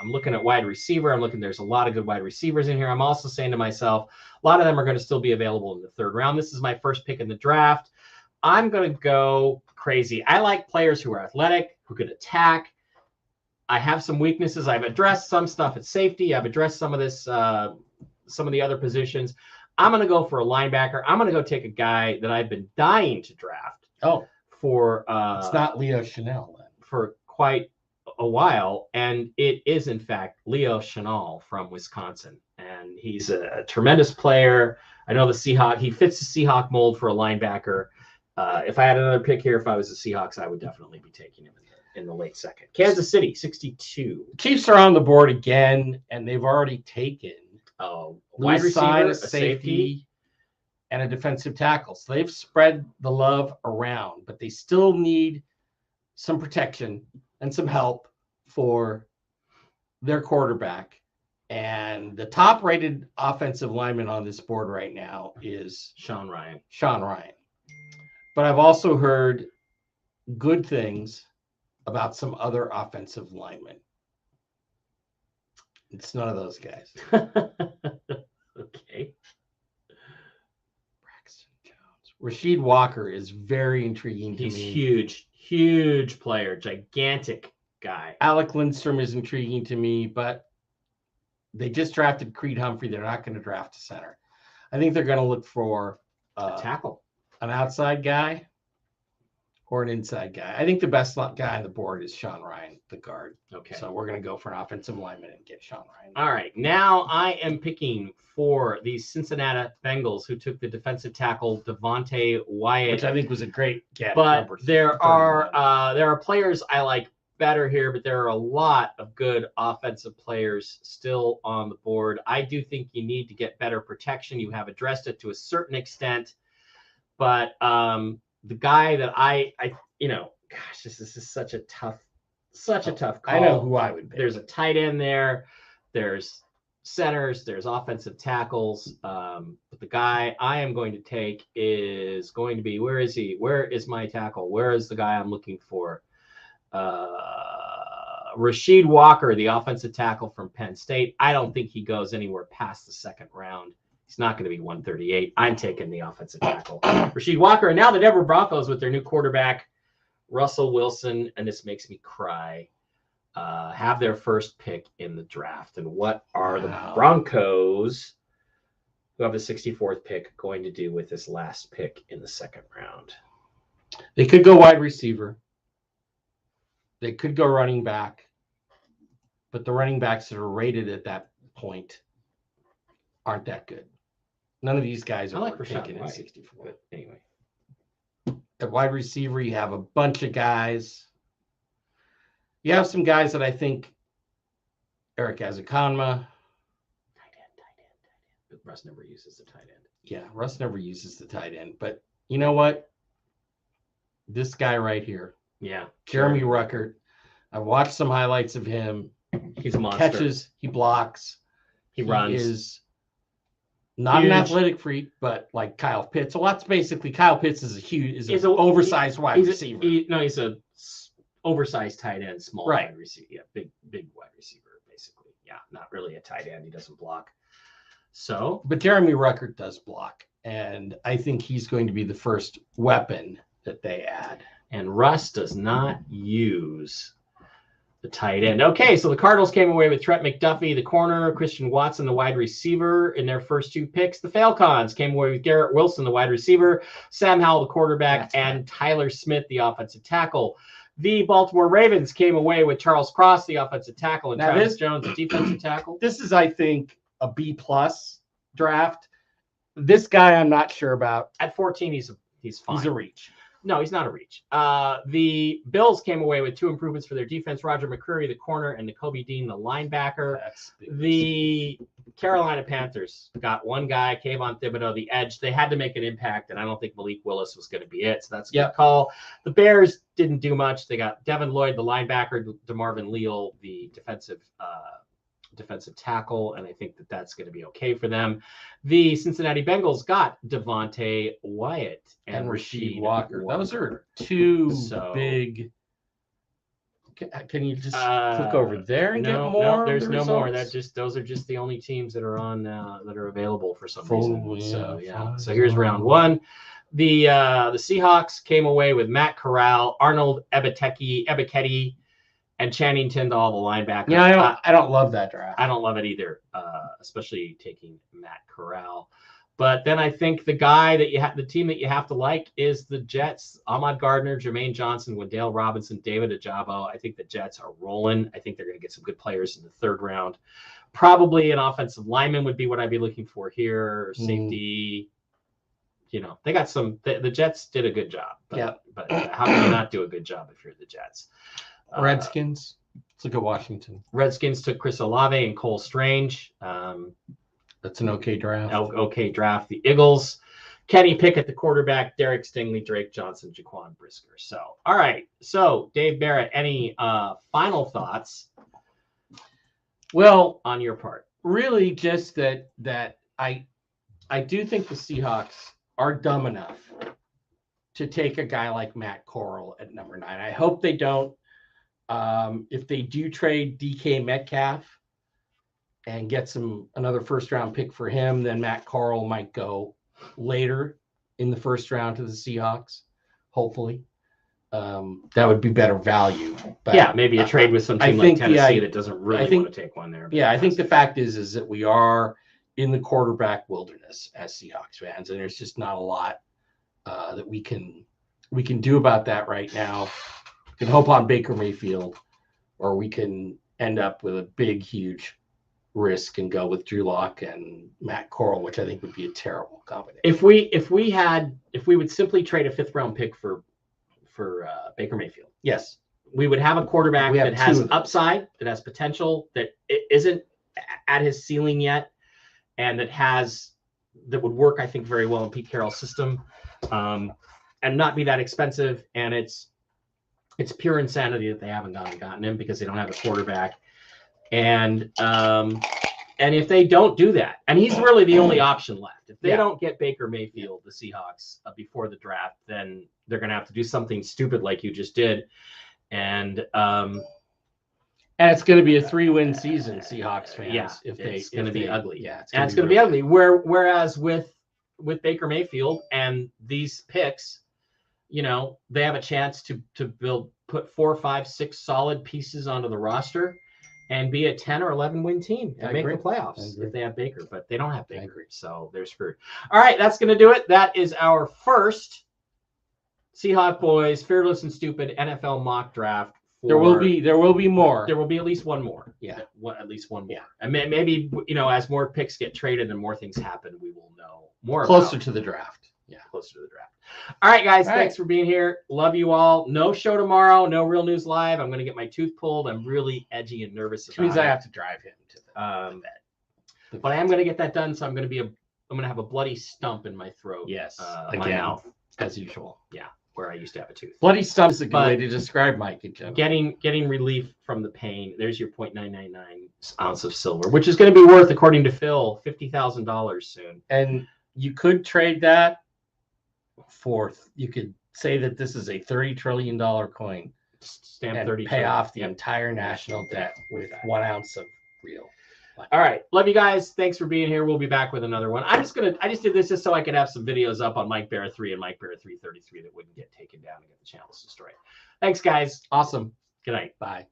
I'm looking at wide receiver. There's a lot of good wide receivers in here. I'm also saying to myself, a lot of them are going to still be available in the third round. This is my first pick in the draft. I'm going to go crazy. I like players who are athletic, who can attack. I have some weaknesses. I've addressed some stuff at safety. I've addressed some of this, some of the other positions. I'm going to go for a linebacker. I'm going to go take a guy that I've been dying to draft. Oh, for it's not Leo Chanel then. For quite a while, and it is in fact Leo Chanel from Wisconsin, and he's a tremendous player. I know the Seahawk. He fits the Seahawk mold for a linebacker. If I had another pick here, if I was the Seahawks, I would definitely be taking him in the late second. Kansas City, 62. Chiefs are on the board again, and they've already taken wide receiver, a safety, and a defensive tackle. So they've spread the love around, but they still need some protection and some help for their quarterback. And the top-rated offensive lineman on this board right now is Sean Ryan. But I've also heard good things about some other offensive linemen. It's none of those guys. Okay. Braxton Jones. Rasheed Walker is very intriguing to me. He's huge player, gigantic guy. Alec Lindstrom is intriguing to me, but they just drafted Creed Humphrey. They're not going to draft a center. I think they're going to look for a tackle, an outside guy or an inside guy. I think the best guy on the board is Sean Ryan, the guard. Okay. So we're going to go for an offensive lineman and get Sean Ryan. All right. Now I am picking for the Cincinnati Bengals, who took the defensive tackle Devontae Wyatt, which I think was a great get. But there are players I like better here, but there are a lot of good offensive players still on the board. I do think you need to get better protection. You have addressed it to a certain extent, but the guy that I gosh, this is such a tough call. I know who I would pick. There's a tight end there. There's centers. There's offensive tackles. But the guy I am going to take is going to be, where is he? Where is my tackle? Where is the guy I'm looking for? Rasheed Walker, the offensive tackle from Penn State. I don't think he goes anywhere past the second round. He's not going to be 138. I'm taking the offensive tackle, Rasheed Walker. And now the Denver Broncos with their new quarterback, Russell Wilson, and this makes me cry, have their first pick in the draft. And what are the Broncos, who have the 64th pick, going to do with this last pick in the second round? They could go wide receiver. They could go running back. But the running backs that are rated at that point aren't that good. None of these guys are taken in 64. But anyway. At wide receiver, you have a bunch of guys. You have some guys that I think, Eric Azukanma. Tight end. Russ never uses the tight end. Yeah, Russ never uses the tight end. But you know what? This guy right here. Yeah. Jeremy Ruckert. I've watched some highlights of him. He's a monster. Catches, he blocks. He runs. He is not an athletic freak, but like Kyle Pitts. So that's basically, Kyle Pitts is an oversized wide receiver. He's a oversized tight end, small wide receiver. Yeah, big wide receiver, basically. Yeah, not really a tight end. He doesn't block. So, but Jeremy Ruckert does block, and I think he's going to be the first weapon that they add. And Russ does not use the tight end. Okay, so the Cardinals came away with Trent McDuffie, the corner, Christian Watson, the wide receiver, in their first two picks. The Falcons came away with Garrett Wilson, the wide receiver, Sam Howell, the quarterback, and Tyler Smith, the offensive tackle. The Baltimore Ravens came away with Charles Cross, the offensive tackle, and Travis Jones, the defensive tackle. This is, I think, a B+ draft. This guy I'm not sure about. At 14, he's fine. He's a reach. No, he's not a reach. The Bills came away with two improvements for their defense: Roger McCreary, the corner, and Nakobe Dean, the linebacker. The Carolina Panthers got one guy, Kayvon Thibodeau, the edge. They had to make an impact, and I don't think Malik Willis was going to be it, so that's a good call. The Bears didn't do much. They got Devin Lloyd, the linebacker, DeMarvin Leal, the defensive tackle, and I think that that's going to be okay for them. The Cincinnati Bengals got Devontae Wyatt and Rasheed Walker. Those are two big Can you just click over there and get more? No, there's of the no more. results? Those are just the only teams that are on that are available for some Full, reason. So yeah, So here's round one. The Seahawks came away with Matt Corral, Arnold Ebiketie, and Channing Tindall, the linebacker. Yeah, I don't love that draft. I don't love it either, especially taking Matt Corral. But then I think the team that you have to like is the Jets. Ahmad Gardner, Jermaine Johnson, Wendell Robinson, David Ajabo. I think the Jets are rolling. I think they're going to get some good players in the third round. Probably an offensive lineman would be what I'd be looking for here. Safety. They got some. The Jets did a good job. But how can you not do a good job if you're the Jets? Redskins. Let's look at Washington. Redskins took Chris Olave and Cole Strange. That's an okay draft. Okay draft. The Eagles, Kenny Pickett, the quarterback, Derek Stingley, Drake Johnson, Jaquan Brisker. So, all right. So, Dave Barrett, any final thoughts? Well, on your part, really, just that I do think the Seahawks are dumb enough to take a guy like Matt Corral at number 9. I hope they don't. If they do trade DK Metcalf and get another first-round pick for him, then Matt Corral might go later in the first round to the Seahawks, hopefully. That would be better value. But maybe a trade with some team like Tennessee that doesn't really want to take one there. I think the fact is that we are in the quarterback wilderness as Seahawks fans, and there's just not a lot that we can do about that right now. We can hope on Baker Mayfield, or we can end up with a big, huge risk and go with Drew Lock and Matt Corral, which I think would be a terrible combination. If we would simply trade a 5th round pick for Baker Mayfield, yes, we would have a quarterback that has upside, that has potential, that isn't at his ceiling yet, and that would work, I think, very well in Pete Carroll's system, and not be that expensive. And it's pure insanity that they haven't gotten him because they don't have a quarterback. And if they don't do that, and he's really the only option left, if they don't get Baker Mayfield, the Seahawks, before the draft, then they're going to have to do something stupid like you just did. And it's going to be a 3-win season, Seahawks fans. Yeah, it's going to be ugly. Yeah, it's going to be ugly. Whereas with Baker Mayfield and these picks, they have a chance to put 4, 5, 6 solid pieces onto the roster and be a 10 or 11 win team and make the playoffs if they have Baker, but they don't have Baker, so they're screwed. All right, that's going to do it. That is our first Seahawk Boys Fearless and Stupid NFL mock draft. There will be more. There will be at least one more. Yeah, at least one more. Yeah, and maybe as more picks get traded and more things happen, we will know more. Closer to the draft. Yeah, closer to the draft. All right, guys. Thanks for being here. Love you all. No show tomorrow. No Real News Live. I'm going to get my tooth pulled. I'm really edgy and nervous about it. Which means I have to drive him to the vet. But I am going to get that done. So I'm going to have a bloody stump in my throat. Yes. My mouth, as usual. Yeah. Where I used to have a tooth. Bloody stump is a good way to describe Mike in general. Getting relief from the pain. There's your 0.999 ounce of silver, which is going to be worth, according to Phil, $50,000 soon. And you could trade that for. You could say that this is a $30 trillion coin. Stamp 30. Pay off the entire national debt with 1 ounce of real. All right. Love you guys. Thanks for being here. We'll be back with another one. I just did this just so I could have some videos up on Mike Bear 3 and Mike Bear 333 that wouldn't get taken down and get the channels destroyed. Thanks, guys. Awesome. Good night. Bye.